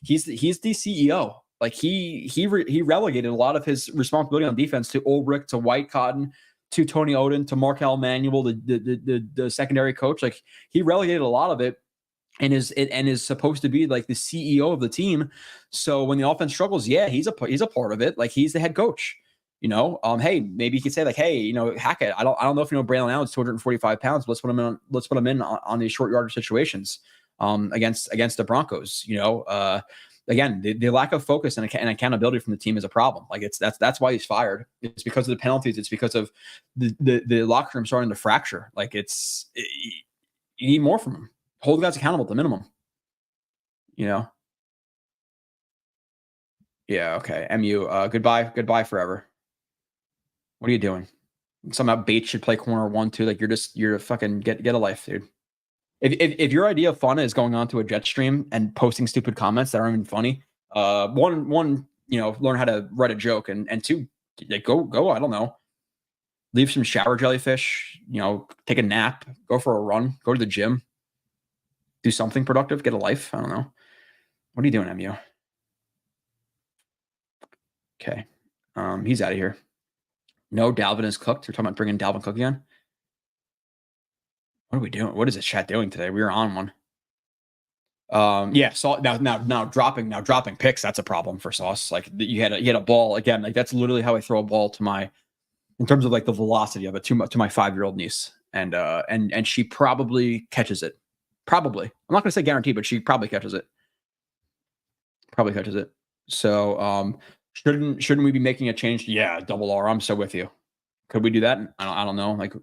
he's the CEO. Like, he relegated a lot of his responsibility on defense to Ulrich, to White Cotton, to Tony Oden, to Markel Manuel, the secondary coach. Like, he relegated a lot of it, and is supposed to be like the CEO of the team. So when the offense struggles, yeah, he's a part of it. Like, he's the head coach. You know, hey, maybe he could say like, hey, you know, Hackett, I don't know if you know Braylon Allen's 245 pounds. But let's put him in on these short yardage situations against the Broncos. You know, again, the lack of focus and accountability from the team is a problem. Like, that's why he's fired. It's because of the penalties. It's because of the locker room starting to fracture. Like, you need more from him. Hold guys accountable at the minimum. You know. Yeah. Okay. MU. Goodbye forever. What are you doing? Somehow Bates should play corner 1 too. Like, you're a fucking get a life, dude. If your idea of fun is going on to a Jet stream and posting stupid comments that aren't even funny, one, you know, learn how to write a joke, and 2, like, go. I don't know. Leave some shower jellyfish. You know, take a nap. Go for a run. Go to the gym. Do something productive. Get a life. I don't know. What are you doing, MU? Okay. He's out of here. No, Dalvin is cooked. We're talking about bringing Dalvin Cook again. What are we doing? What is this chat doing today? We were on one. Yeah. So now dropping picks. That's a problem for Sauce. Like you had a ball again. Like that's literally how I throw a ball to in terms of like the velocity of it to my 5-year-old niece, and she probably catches it. Probably. I'm not going to say guarantee, but she probably catches it. So shouldn't we be making a change? Yeah, double R. I'm so with you. Could we do that? I don't know. Like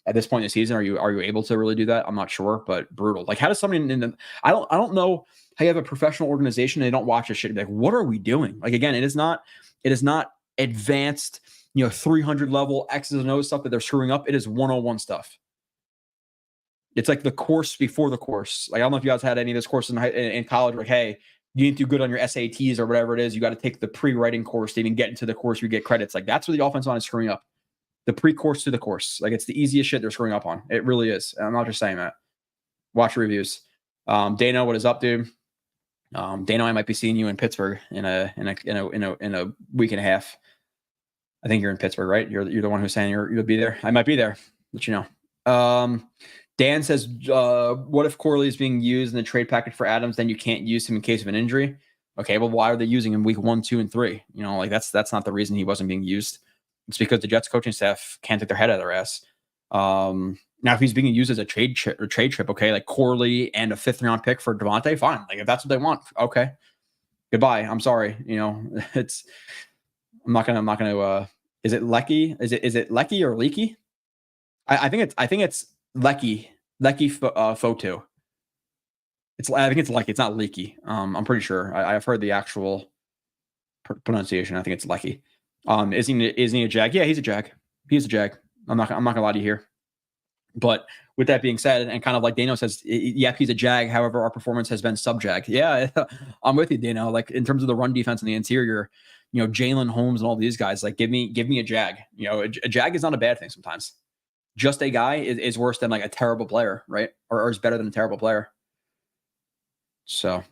at this point in the season, are you able to really do that? I'm not sure, but brutal. Like how does somebody I don't know how you have a professional organization and they don't watch this shit. Like what are we doing? Like again, it is not advanced, 300 level X's and O's stuff that they're screwing up. It is 101 stuff. It's like the course before the course. Like I don't know if you guys had any of this course in college. Like, hey, you need to do good on your SATs or whatever it is. You got to take the pre-writing course to even get into the course. You get credits. Like that's what the offensive line is screwing up. The pre-course to the course. Like it's the easiest shit they're screwing up on. It really is. And I'm not just saying that. Watch reviews. Dano, what is up, dude? Dano, I might be seeing you in Pittsburgh in a week and a half. I think you're in Pittsburgh, right? You're the one who's saying you'll be there. I might be there. Let you know. Dan says, what if Corley is being used in the trade package for Adams? Then you can't use him in case of an injury. Okay, well, why are they using him week 1, 2, and 3? Like that's not the reason he wasn't being used. It's because the Jets coaching staff can't take their head out of their ass. Now, if he's being used as a trade trip, okay, like Corley and a 5th-round pick for Devontae, fine. Like if that's what they want, okay. Goodbye. I'm sorry. I'm not gonna. Is it Lecky? Is it Lecky or Leaky? I think it's Lecky photo. I think it's Lecky. It's not Leaky. I'm pretty sure. I've heard the actual pronunciation. I think it's Lecky. Is he a Jag? Yeah, he's a Jag. He's a Jag. I'm not gonna lie to you here. But with that being said, and kind of like Dano says, yep, he's a Jag. However, our performance has been sub-Jag. Yeah, I'm with you, Dano. Like in terms of the run defense in the interior, Jalen Holmes and all these guys, like give me a Jag. A Jag is not a bad thing sometimes. Just a guy is worse than like a terrible player, right? Or is better than a terrible player. So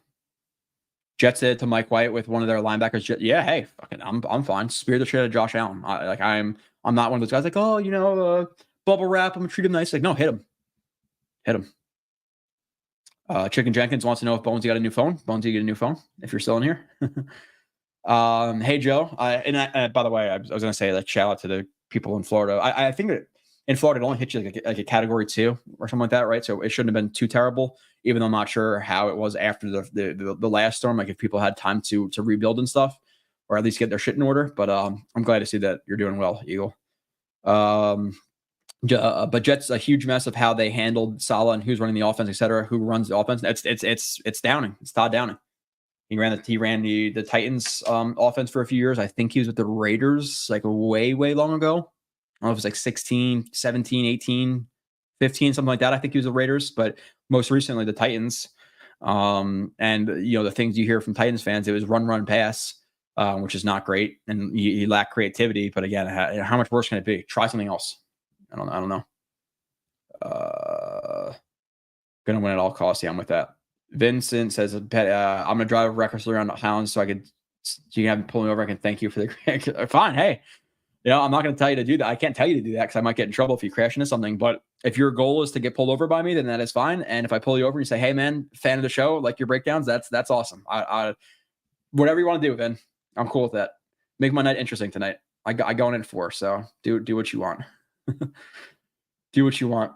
Jets did to Mike White with one of their linebackers. Yeah, hey, fucking, I'm fine. Spear the shit out of Josh Allen. I'm not one of those guys like, bubble wrap him, treat him nice. Like, no, hit him. Chicken Jenkins wants to know if Bonesy got a new phone. Bonesy, get a new phone if you're still in here. Hey Joe. And by the way, I was gonna say like shout out to the people in Florida. I think that in Florida it only hit you like a category 2 or something like that, right? So it shouldn't have been too terrible. Even though I'm not sure how it was after the last storm, like if people had time to rebuild and stuff, or at least get their shit in order. But I'm glad to see that you're doing well, Eagle. But Jets a huge mess of how they handled Salah and who's running the offense, etc. Who runs the offense? It's Downing. It's Todd Downing. He ran the Titans offense for a few years. I think he was with the Raiders like way long ago. I don't know if it was like 16, 17, 18, 15, something like that. I think he was the Raiders, but most recently the Titans. And the things you hear from Titans fans, it was run, pass, which is not great, and you lack creativity. But again, how much worse can it be? Try something else. I don't know. Gonna win at all costs. Yeah, I'm with that. Vincent says, I'm gonna drive recklessly around the hounds so you can have me pull me over. I can thank you for the fine. Hey, I'm not gonna tell you to do that. I can't tell you to do that because I might get in trouble if you crash into something. But if your goal is to get pulled over by me, then that is fine. And if I pull you over and you say, hey man, fan of the show, like your breakdowns, that's awesome. I whatever you want to do, Vin, I'm cool with that. Make my night interesting tonight. I go in at 4, so do what you want. Do what you want.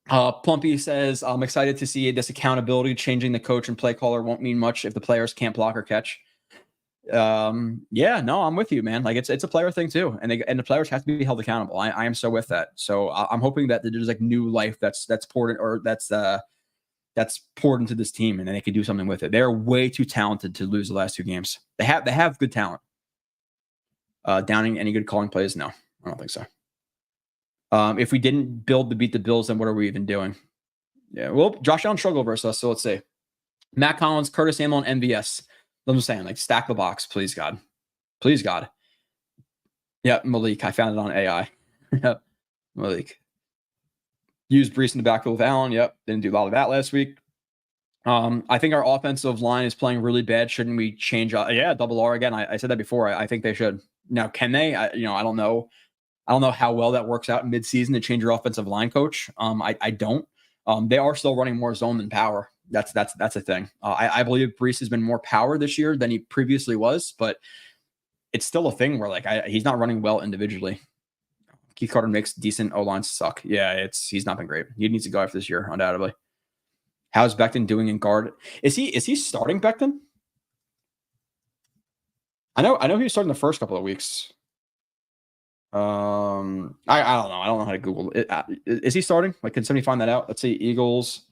Plumpy says, I'm excited to see this accountability. Changing the coach and play caller won't mean much if the players can't block or catch. Yeah, no, I'm with you, man. Like it's a player thing too. And the players have to be held accountable. I am so with that. So I'm hoping that there's like new life that's poured in, or that's poured into this team, and then they can do something with it. They're way too talented to lose the last 2 games. They have good talent. Downing any good calling plays? No, I don't think so. If we didn't build to beat the Bills, then what are we even doing? Yeah, well, Josh Allen struggled versus us, so let's see. Matt Collins, Curtis Samuel, and MVS. I'm just saying, like, stack the box, please, God. Please, God. Yep, Malik. I found it on AI. Yep, Malik. Used Brees in the backfield with Allen. Yep, didn't do a lot of that last week. I think our offensive line is playing really bad. Shouldn't we change? Yeah, double R again. I said that before. I think they should. Now, can they? I don't know. I don't know how well that works out in midseason to change your offensive line coach. I don't. They are still running more zone than power. That's a thing. I believe Brees has been more power this year than he previously was, but it's still a thing where like he's not running well individually. Keith Carter makes decent O-lines suck. Yeah, he's not been great. He needs to go after this year, undoubtedly. How's Becton doing in guard? Is he starting Becton? I know he was starting the first couple of weeks. I don't know. I don't know how to Google it. Is he starting? Like, can somebody find that out? Let's see. Eagles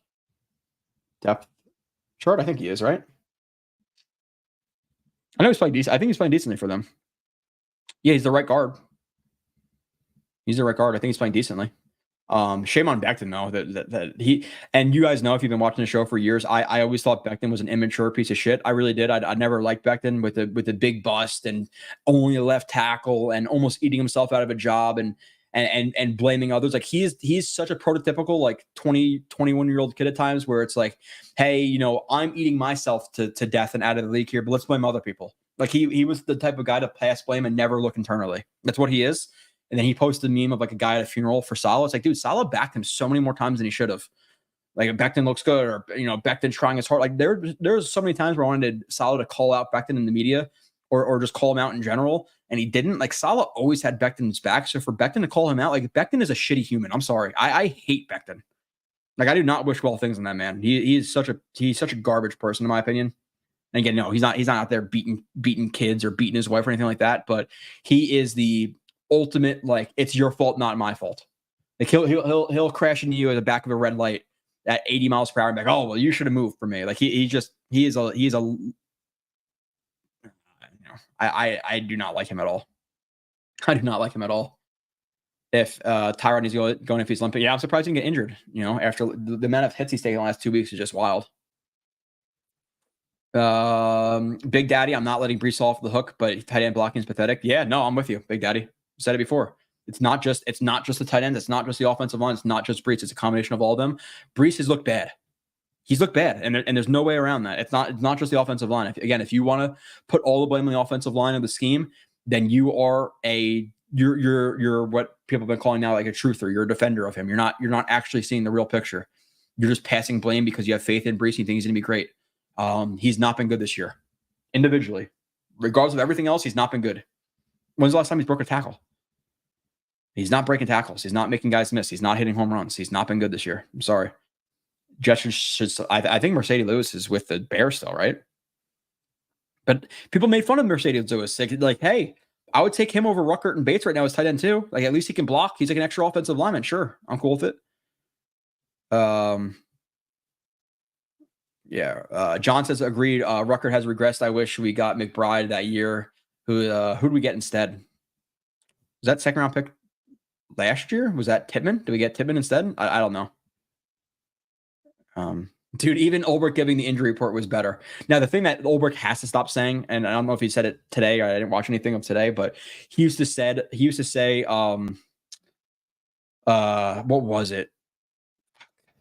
depth chart. I think he is, right? I know he's playing decent. I think he's playing decently for them. Yeah, he's the right guard. He's the right guard. I think he's playing decently. Shame on Becton though that he, and you guys know if you've been watching the show for years, I always thought Becton was an immature piece of shit. I really did. I never liked Becton with the big bust and only a left tackle and almost eating himself out of a job and blaming others. Like he's such a prototypical like 21-year-old kid at times where it's like, hey, you know, I'm eating myself to death and out of the league here, but let's blame other people. Like he was the type of guy to pass blame and never look internally. That's what he is. And then he posted a meme of like a guy at a funeral for Salah. It's like, dude, Salah backed him so many more times than he should have. Like Becton looks good, or you know, Becton's trying his hard. Like there's so many times where I wanted Salah to call out Becton in the media, or just call him out in general, and he didn't. Like Salah always had Becton's back. So for Becton to call him out, like Becton is a shitty human. I'm sorry, I hate Becton. Like I do not wish well things on that man. He's such a garbage person in my opinion. And again, no, he's not out there beating kids or beating his wife or anything like that. But he is the ultimate, like, it's your fault, not my fault. Like he'll crash into you at the back of a red light at 80 miles per hour and be like, oh well, you should have moved for me. Like he is a I do not like him at all. I do not like him at all. If Tyrod is going if he's limping, yeah, I'm surprised he didn't get injured. You know, after the amount of hits he's taken the last 2 weeks is just wild. Big Daddy, I'm not letting Brees off the hook, but tight end blocking is pathetic. Yeah, no, I'm with you, Big Daddy. Said it before. It's not just the tight end. It's not just the offensive line. It's not just Brees. It's a combination of all of them. Brees has looked bad. He's looked bad, and there's no way around that. It's not just the offensive line. If you want to put all the blame on the offensive line of the scheme, then you're what people have been calling now like a truther. You're a defender of him. You're not actually seeing the real picture. You're just passing blame because you have faith in Brees and you think he's going to be great. He's not been good this year, individually. Regardless of everything else, he's not been good. When's the last time he's broke a tackle? He's not breaking tackles. He's not making guys miss. He's not hitting home runs. He's not been good this year. I'm sorry. Jets should. I think Mercedes Lewis is with the Bears still, right? But people made fun of Mercedes Lewis. Like, hey, I would take him over Ruckert and Bates right now as tight end too. Like, at least he can block. He's like an extra offensive lineman. Sure, I'm cool with it. Yeah. John says agreed. Ruckert has regressed. I wish we got McBride that year. Who'd we get instead? Was that second round pick last year? Was that Tittman? Did we get Tittman instead? I don't know. Dude, even Ulbrich giving the injury report was better. Now, the thing that Ulbrich has to stop saying, and I don't know if he said it today or I didn't watch anything of today, but he used to say, what was it?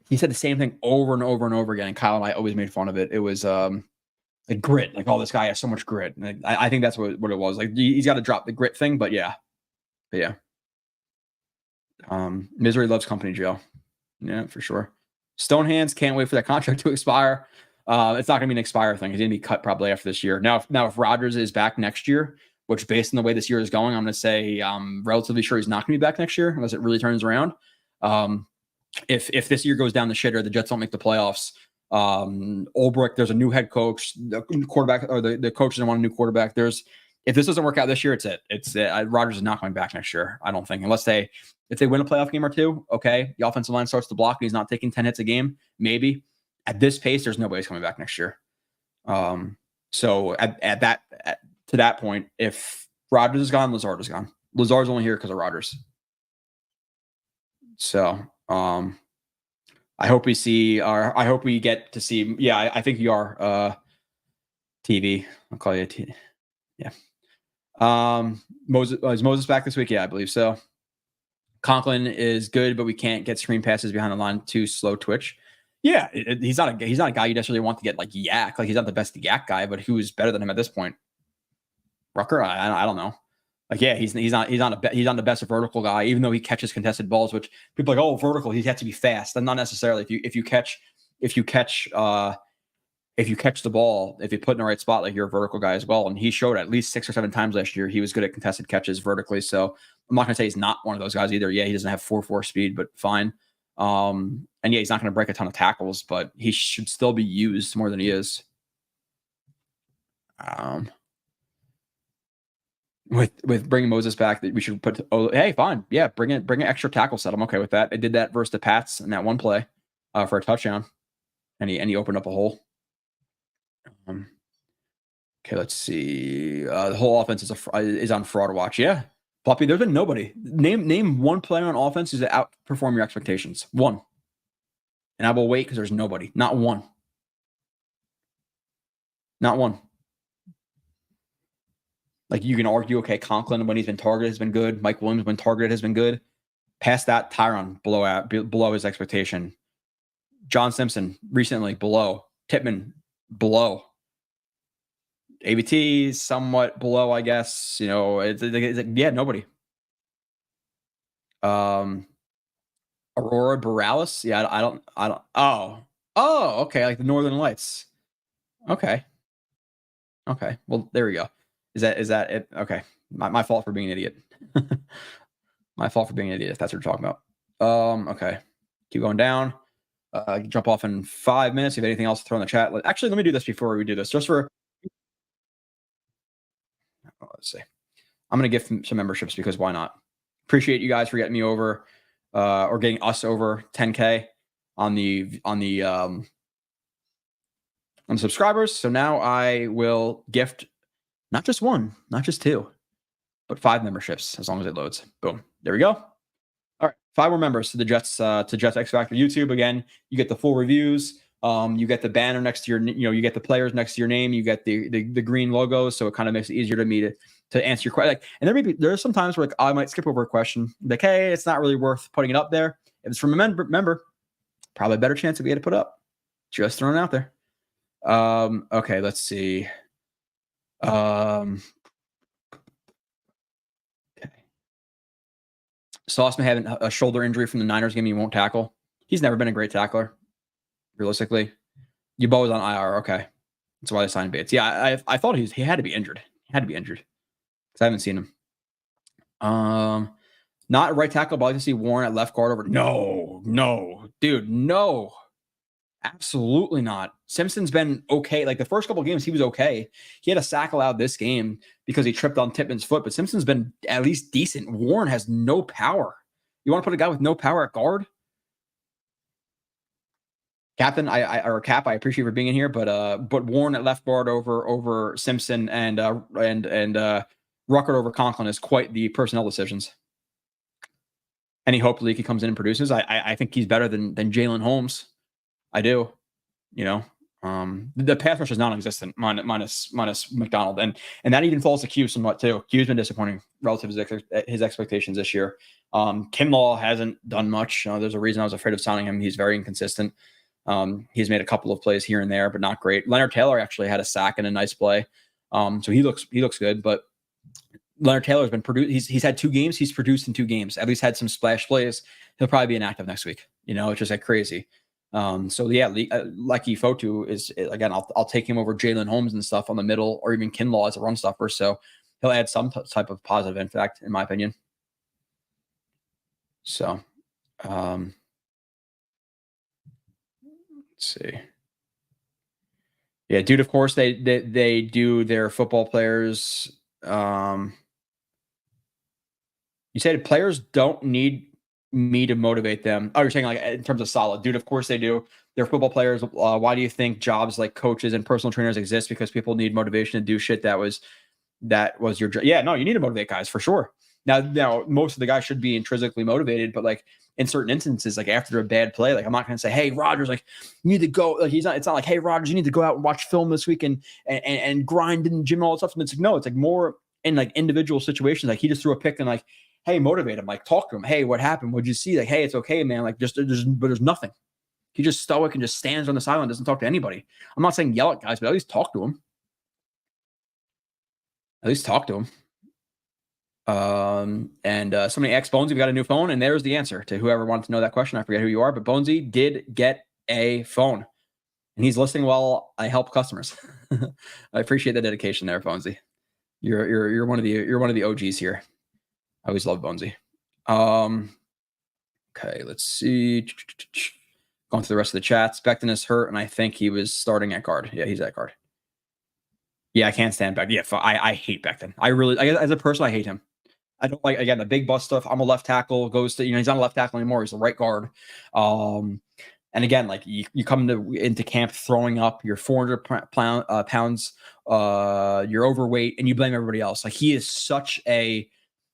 He said the same thing over and over and over again. And Kyle and I always made fun of it. It was like grit. Like, oh, this guy has so much grit. And I think that's what it was. Like, he's got to drop the grit thing, but yeah. Misery loves company, Joe. Yeah, for sure. Stonehands, can't wait for that contract to expire. It's not going to be an expire thing. He's going to be cut probably after this year. Now, if Rodgers is back next year, which based on the way this year is going, I'm going to say I'm relatively sure he's not going to be back next year unless it really turns around. If this year goes down the shitter, the Jets don't make the playoffs. Ulbrich, there's a new head coach, the quarterback, or the coach doesn't want a new quarterback. If this doesn't work out this year, it's it. Rodgers is not going back next year, I don't think, unless if they win a playoff game or two. Okay, the offensive line starts to block and he's not taking 10 hits a game. Maybe at this pace, there's nobody's coming back next year. So to that point, if Rodgers is gone, Lazard is gone. Lazard's only here because of Rodgers. So I hope we get to see. Yeah, I think you are TV. I'll call you a TV. Yeah. Is Moses back this week? Yeah, I believe so. Conklin is good, but we can't get screen passes behind the line. Too slow twitch. Yeah, he's not a guy you necessarily want to get like yak. Like, he's not the best yak guy, but who's better than him at this point? Rucker? I don't know. Like, yeah, he's not the best vertical guy, even though he catches contested balls, which people are like, oh, vertical, he has to be fast. And not necessarily. If you catch if you catch the ball, if you put in the right spot, like you're a vertical guy as well. And he showed at least 6 or 7 times last year he was good at contested catches vertically. So I'm not going to say he's not one of those guys either. Yeah, he doesn't have 4.4 speed, but fine. And yeah, he's not going to break a ton of tackles, but he should still be used more than he is. With bringing Moses back, that we should put. Oh, hey, fine, yeah, bring an extra tackle set. I'm okay with that. I did that versus the Pats in that one play for a touchdown, and he opened up a hole. Okay, let's see. The whole offense is on fraud watch. Yeah, Poppy, there's been nobody. Name one player on offense who's outperform your expectations. One, and I will wait because there's nobody. Not one. Not one. Like you can argue, okay, Conklin when he's been targeted has been good. Mike Williams when targeted has been good. Past that, Tyron below his expectation. John Simpson recently below. Tippmann below. ABT somewhat below, I guess. You know, it's yeah, nobody. Aurora Borealis. Yeah, I don't. Oh, okay, like the Northern Lights. Okay. Well, there we go. Is that it? Okay, my fault for being an idiot. My fault for being an idiot. If that's what you're talking about. Okay, keep going down. Jump off in 5 minutes. If you have anything else to throw in the chat, actually, let me do this before we do this, just for. Let's see. I'm going to give some memberships because why not? Appreciate you guys for getting me over, or getting us over 10K on the subscribers. So now I will gift not just one, not just two, but 5 memberships as long as it loads. Boom. There we go. All right. 5 more members to the Jets X Factor YouTube. Again, you get the full reviews. You get the banner next to your, you get the players next to your name. You get the green logo. So it kind of makes it easier to me to answer your question. Like, and there are some times where I might skip over a question. Like, hey, it's not really worth putting it up there. If it's from a member, probably a better chance to be able to put up. Just throwing it out there. Okay, let's see. Okay. Sauce may have a shoulder injury from the Niners game. He won't tackle. He's never been a great tackler, realistically. Yabo is on IR. Okay, that's why they signed Bates. Yeah, I thought he had to be injured. He had to be injured because I haven't seen him. Not right tackle, but I like to see Warren at left guard over. No, dude, no. Absolutely not. Simpson's been okay. Like the first couple of games, he was okay. He had a sack allowed this game because he tripped on Tippmann's foot, but Simpson's been at least decent. Warren has no power. You want to put a guy with no power at guard? Captain, Cap, I appreciate you for being in here, but Warren at left guard over Simpson and Ruckert over Conklin is quite the personnel decisions. And hopefully he comes in and produces. I think he's better than Jalen Holmes. I do, the pass rush is non-existent minus McDonald, and that even falls to Q somewhat too. Q's been disappointing relative to his expectations this year. Kinlaw hasn't done much. There's a reason I was afraid of signing him. He's very inconsistent. He's made a couple of plays here and there, but not great. Leonard Taylor actually had a sack and a nice play, so he looks good. But Leonard Taylor has been produced. He's had 2 games. He's produced in 2 games. At least had some splash plays. He'll probably be inactive next week. It's just like crazy. So yeah, Lucky Fotu is, again, I'll take him over Jalen Holmes and stuff on the middle, or even Kinlaw as a run stopper. So he'll add some type of positive impact, in my opinion. So, let's see. Yeah, dude. Of course they do their football players. You said players don't need me to motivate them. Oh, you're saying like in terms of Salah, dude. Of course they do. They're football players. Why do you think jobs like coaches and personal trainers exist? Because people need motivation to do shit that was your job. Yeah, no, you need to motivate guys for sure. Now, most of the guys should be intrinsically motivated, but like in certain instances, like after a bad play, like I'm not going to say, hey, Rodgers, like you need to go. Like it's not like, hey, Rodgers, you need to go out and watch film this week and grind in the gym and all that stuff. And it's like, no, it's like more in like individual situations. Like he just threw a pick and like, hey, motivate him, like talk to him. Hey, what happened? What'd you see? Like, hey, it's okay, man. Like but there's nothing. He just stoic and just stands on the sideline, doesn't talk to anybody. I'm not saying yell at guys, but at least talk to him. Somebody asked Bonesy, we got a new phone, and there's the answer to whoever wanted to know that question. I forget who you are, but Bonesy did get a phone. And he's listening while I help customers. I appreciate the dedication there, Bonesy. You're one of the OGs here. I always love Bonesy. Okay, let's see. Going through the rest of the chats. Becton is hurt, and I think he was starting at guard. Yeah, he's at guard. Yeah, I can't stand Becton. Yeah, I hate Becton. As a person, I hate him. I don't like, again, the big bust stuff. I'm a left tackle, goes to, he's not a left tackle anymore. He's a right guard. And again, like you come into camp throwing up, you're 400 pounds, you're overweight, and you blame everybody else. Like he is such and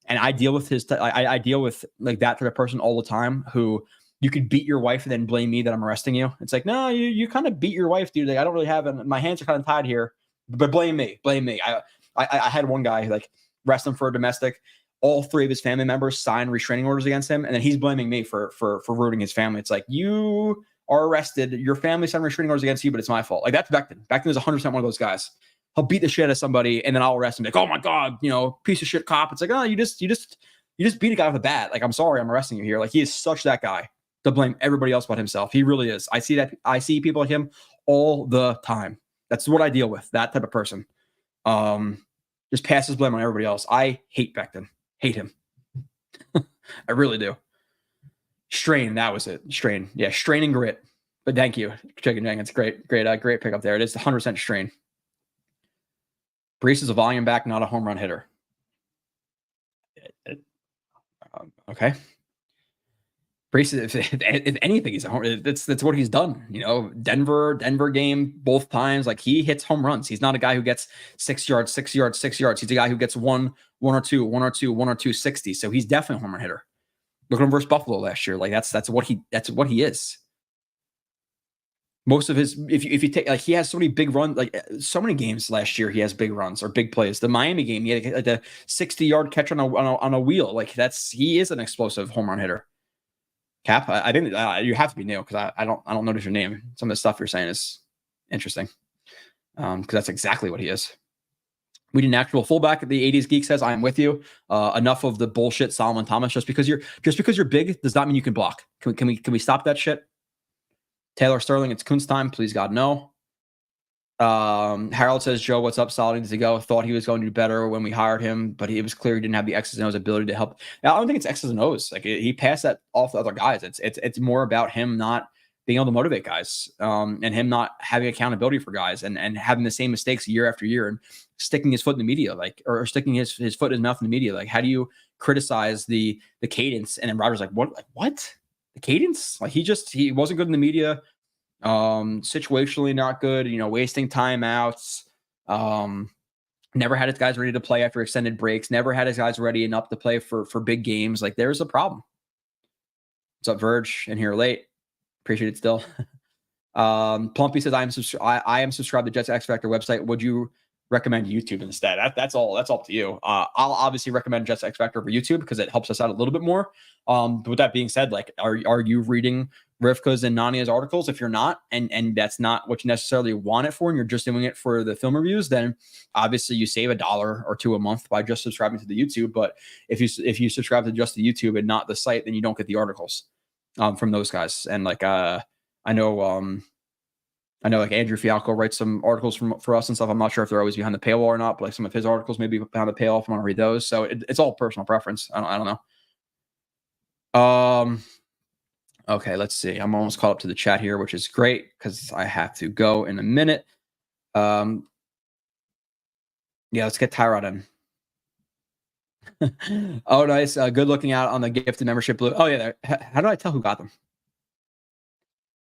I deal with I deal with like that type of person all the time who you could beat your wife and then blame me that I'm arresting you. It's like, no, you kind of beat your wife, dude. Like I don't really have it. My hands are kind of tied here, but blame me. I had one guy like arrest him for a domestic. All 3 of his family members signed restraining orders against him, and then he's blaming me for ruining his family. It's like, you are arrested, your family signed restraining orders against you, but it's my fault. Like that's Becton. Becton is 100% one of those guys. He'll beat the shit out of somebody, and then I'll arrest him. Like, oh my god, piece of shit cop. It's like, oh, you just beat a guy with a bat. Like, I'm sorry, I'm arresting you here. Like, he is such that guy to blame everybody else but himself. He really is. I see people like him all the time. That's what I deal with. That type of person. Just passes blame on everybody else. I hate Becton. Hate him. I really do. Strain, that was it. Strain. Yeah, strain and grit. But thank you, Chicken Jenkins. Great pickup there. It is 100% strain. Brees is a volume back, not a home run hitter. Okay. Brees, if anything, he's a home. That's what he's done. Denver game both times. Like he hits home runs. He's not a guy who gets 6 yards, 6 yards, 6 yards. He's a guy who gets one or two 60. So he's definitely a home run hitter. Look at him versus Buffalo last year. Like that's what he is. Most of his, if you take, like he has so many big runs, like so many games last year, he has big runs or big plays. The Miami game, he had like a 60-yard catch on a wheel. Like he is an explosive home run hitter. Cap, I didn't. You have to be new because I don't notice your name. Some of the stuff you're saying is interesting because that's exactly what he is. We need an actual fullback. The 80s geek says, "I'm with you." Enough of the bullshit, Solomon Thomas. Just because you're big does not mean you can block. Can we stop that shit? Taylor Sterling, it's Kuntz time. Please God, no. Harold says, Joe, what's up? Solid needs to go. Thought he was going to do better when we hired him, but it was clear he didn't have the X's and O's ability to help. Now, I don't think it's X's and O's. Like he passed that off to other guys. It's more about him not being able to motivate guys, and him not having accountability for guys and having the same mistakes year after year and sticking his foot in the media, like, or sticking his foot in his mouth in the media. Like, how do you criticize the cadence? And then Robert's like, what? The cadence? Like he wasn't good in the media. Situationally not good, wasting timeouts. Never had his guys ready to play after extended breaks, never had his guys ready enough to play for big games. Like there's a problem. What's up, Verge? In here late. Appreciate it still. Plumpy says, I am subscribed to Jets X Factor website. Would you recommend YouTube instead? That's all up to you. I'll obviously recommend Jets X Factor over YouTube because it helps us out a little bit more. But with that being said, like, are you reading Rivka's and Nania's articles? If you're not, and that's not what you necessarily want it for, and you're just doing it for the film reviews, then obviously you save $1 or $2 a month by just subscribing to the YouTube. But if you subscribe to just the YouTube and not the site, then you don't get the articles from those guys. And like I know like Andrew Fialco writes some articles for us and stuff. I'm not sure if they're always behind the paywall or not, but like some of his articles may be behind the paywall if I want to read those. So it's all personal preference. I don't know. Okay, let's see. I'm almost caught up to the chat here, which is great because I have to go in a minute. Yeah, let's get Tyrod in. Oh, nice. Good looking out on the gifted membership. Oh, yeah. How do I tell who got them?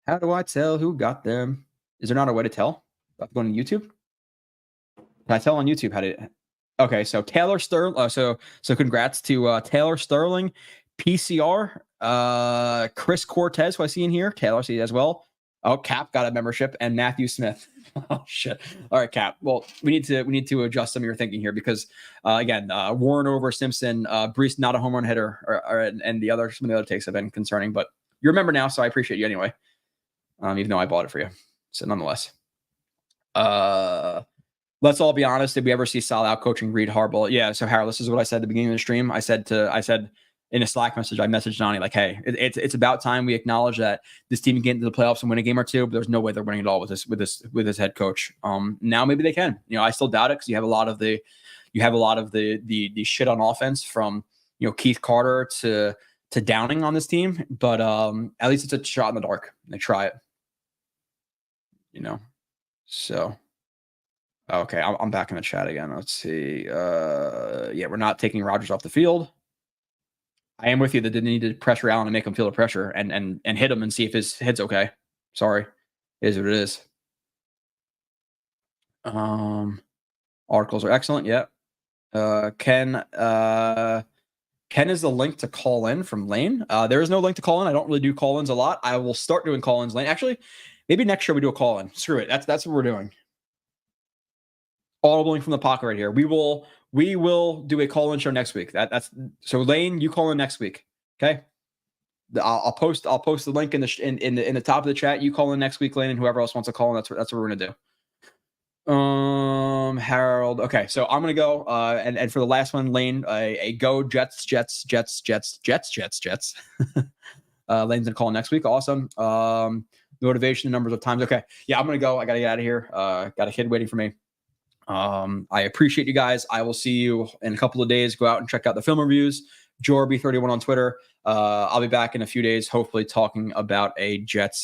How do I tell who got them? Is there not a way to tell? Going to YouTube? Can I tell on YouTube how to? Okay, so Taylor Sterling. So congrats to Taylor Sterling, PCR, Chris Cortez, who I see in here. Taylor, see as well. Oh, Cap got a membership, and Matthew Smith. Oh shit! All right, Cap. Well, we need to adjust some of your thinking here because again, Warren over Simpson, Brees not a home run hitter, and some of the other takes have been concerning. But you're a member now, so I appreciate you anyway. Even though I bought it for you, so nonetheless. Let's all be honest. Did we ever see Salah out coaching Reed Harbaugh? Yeah. So Harold, this is what I said at the beginning of the stream. I said in a Slack message, I messaged Johnny like, hey, it's about time we acknowledge that this team can get into the playoffs and win a game or two, but there's no way they're winning it all with this head coach. Now maybe they can. I still doubt it because you have a lot of the shit on offense from Keith Carter to Downing on this team, but at least it's a shot in the dark. They try it. So okay, I'm back in the chat again. Let's see. Yeah, we're not taking Rodgers off the field. I am with you that they need to pressure Allen and make him feel the pressure and hit him and see if his head's okay. Sorry. It is what it is. Articles are excellent. Yeah. Ken is the link to call in from Lane. There is no link to call in. I don't really do call-ins a lot. I will start doing call-ins, Lane. Actually, maybe next year we do a call-in. Screw it. That's what we're doing. Audibling from the pocket right here. We will do a call-in show next week. That's so Lane, you call in next week. Okay. I'll post the link in the top of the chat. You call in next week, Lane, and whoever else wants to call in, that's what we're gonna do. Harold. Okay, so I'm gonna go. And for the last one, Lane, a go Jets. Lane's gonna call next week. Awesome. Motivation, numbers of times. Okay, yeah, I'm gonna go. I gotta get out of here. Got a kid waiting for me. I appreciate you guys. I will see you in a couple of days. Go out and check out the film reviews. Jorby31 on Twitter. I'll be back in a few days, hopefully talking about a Jets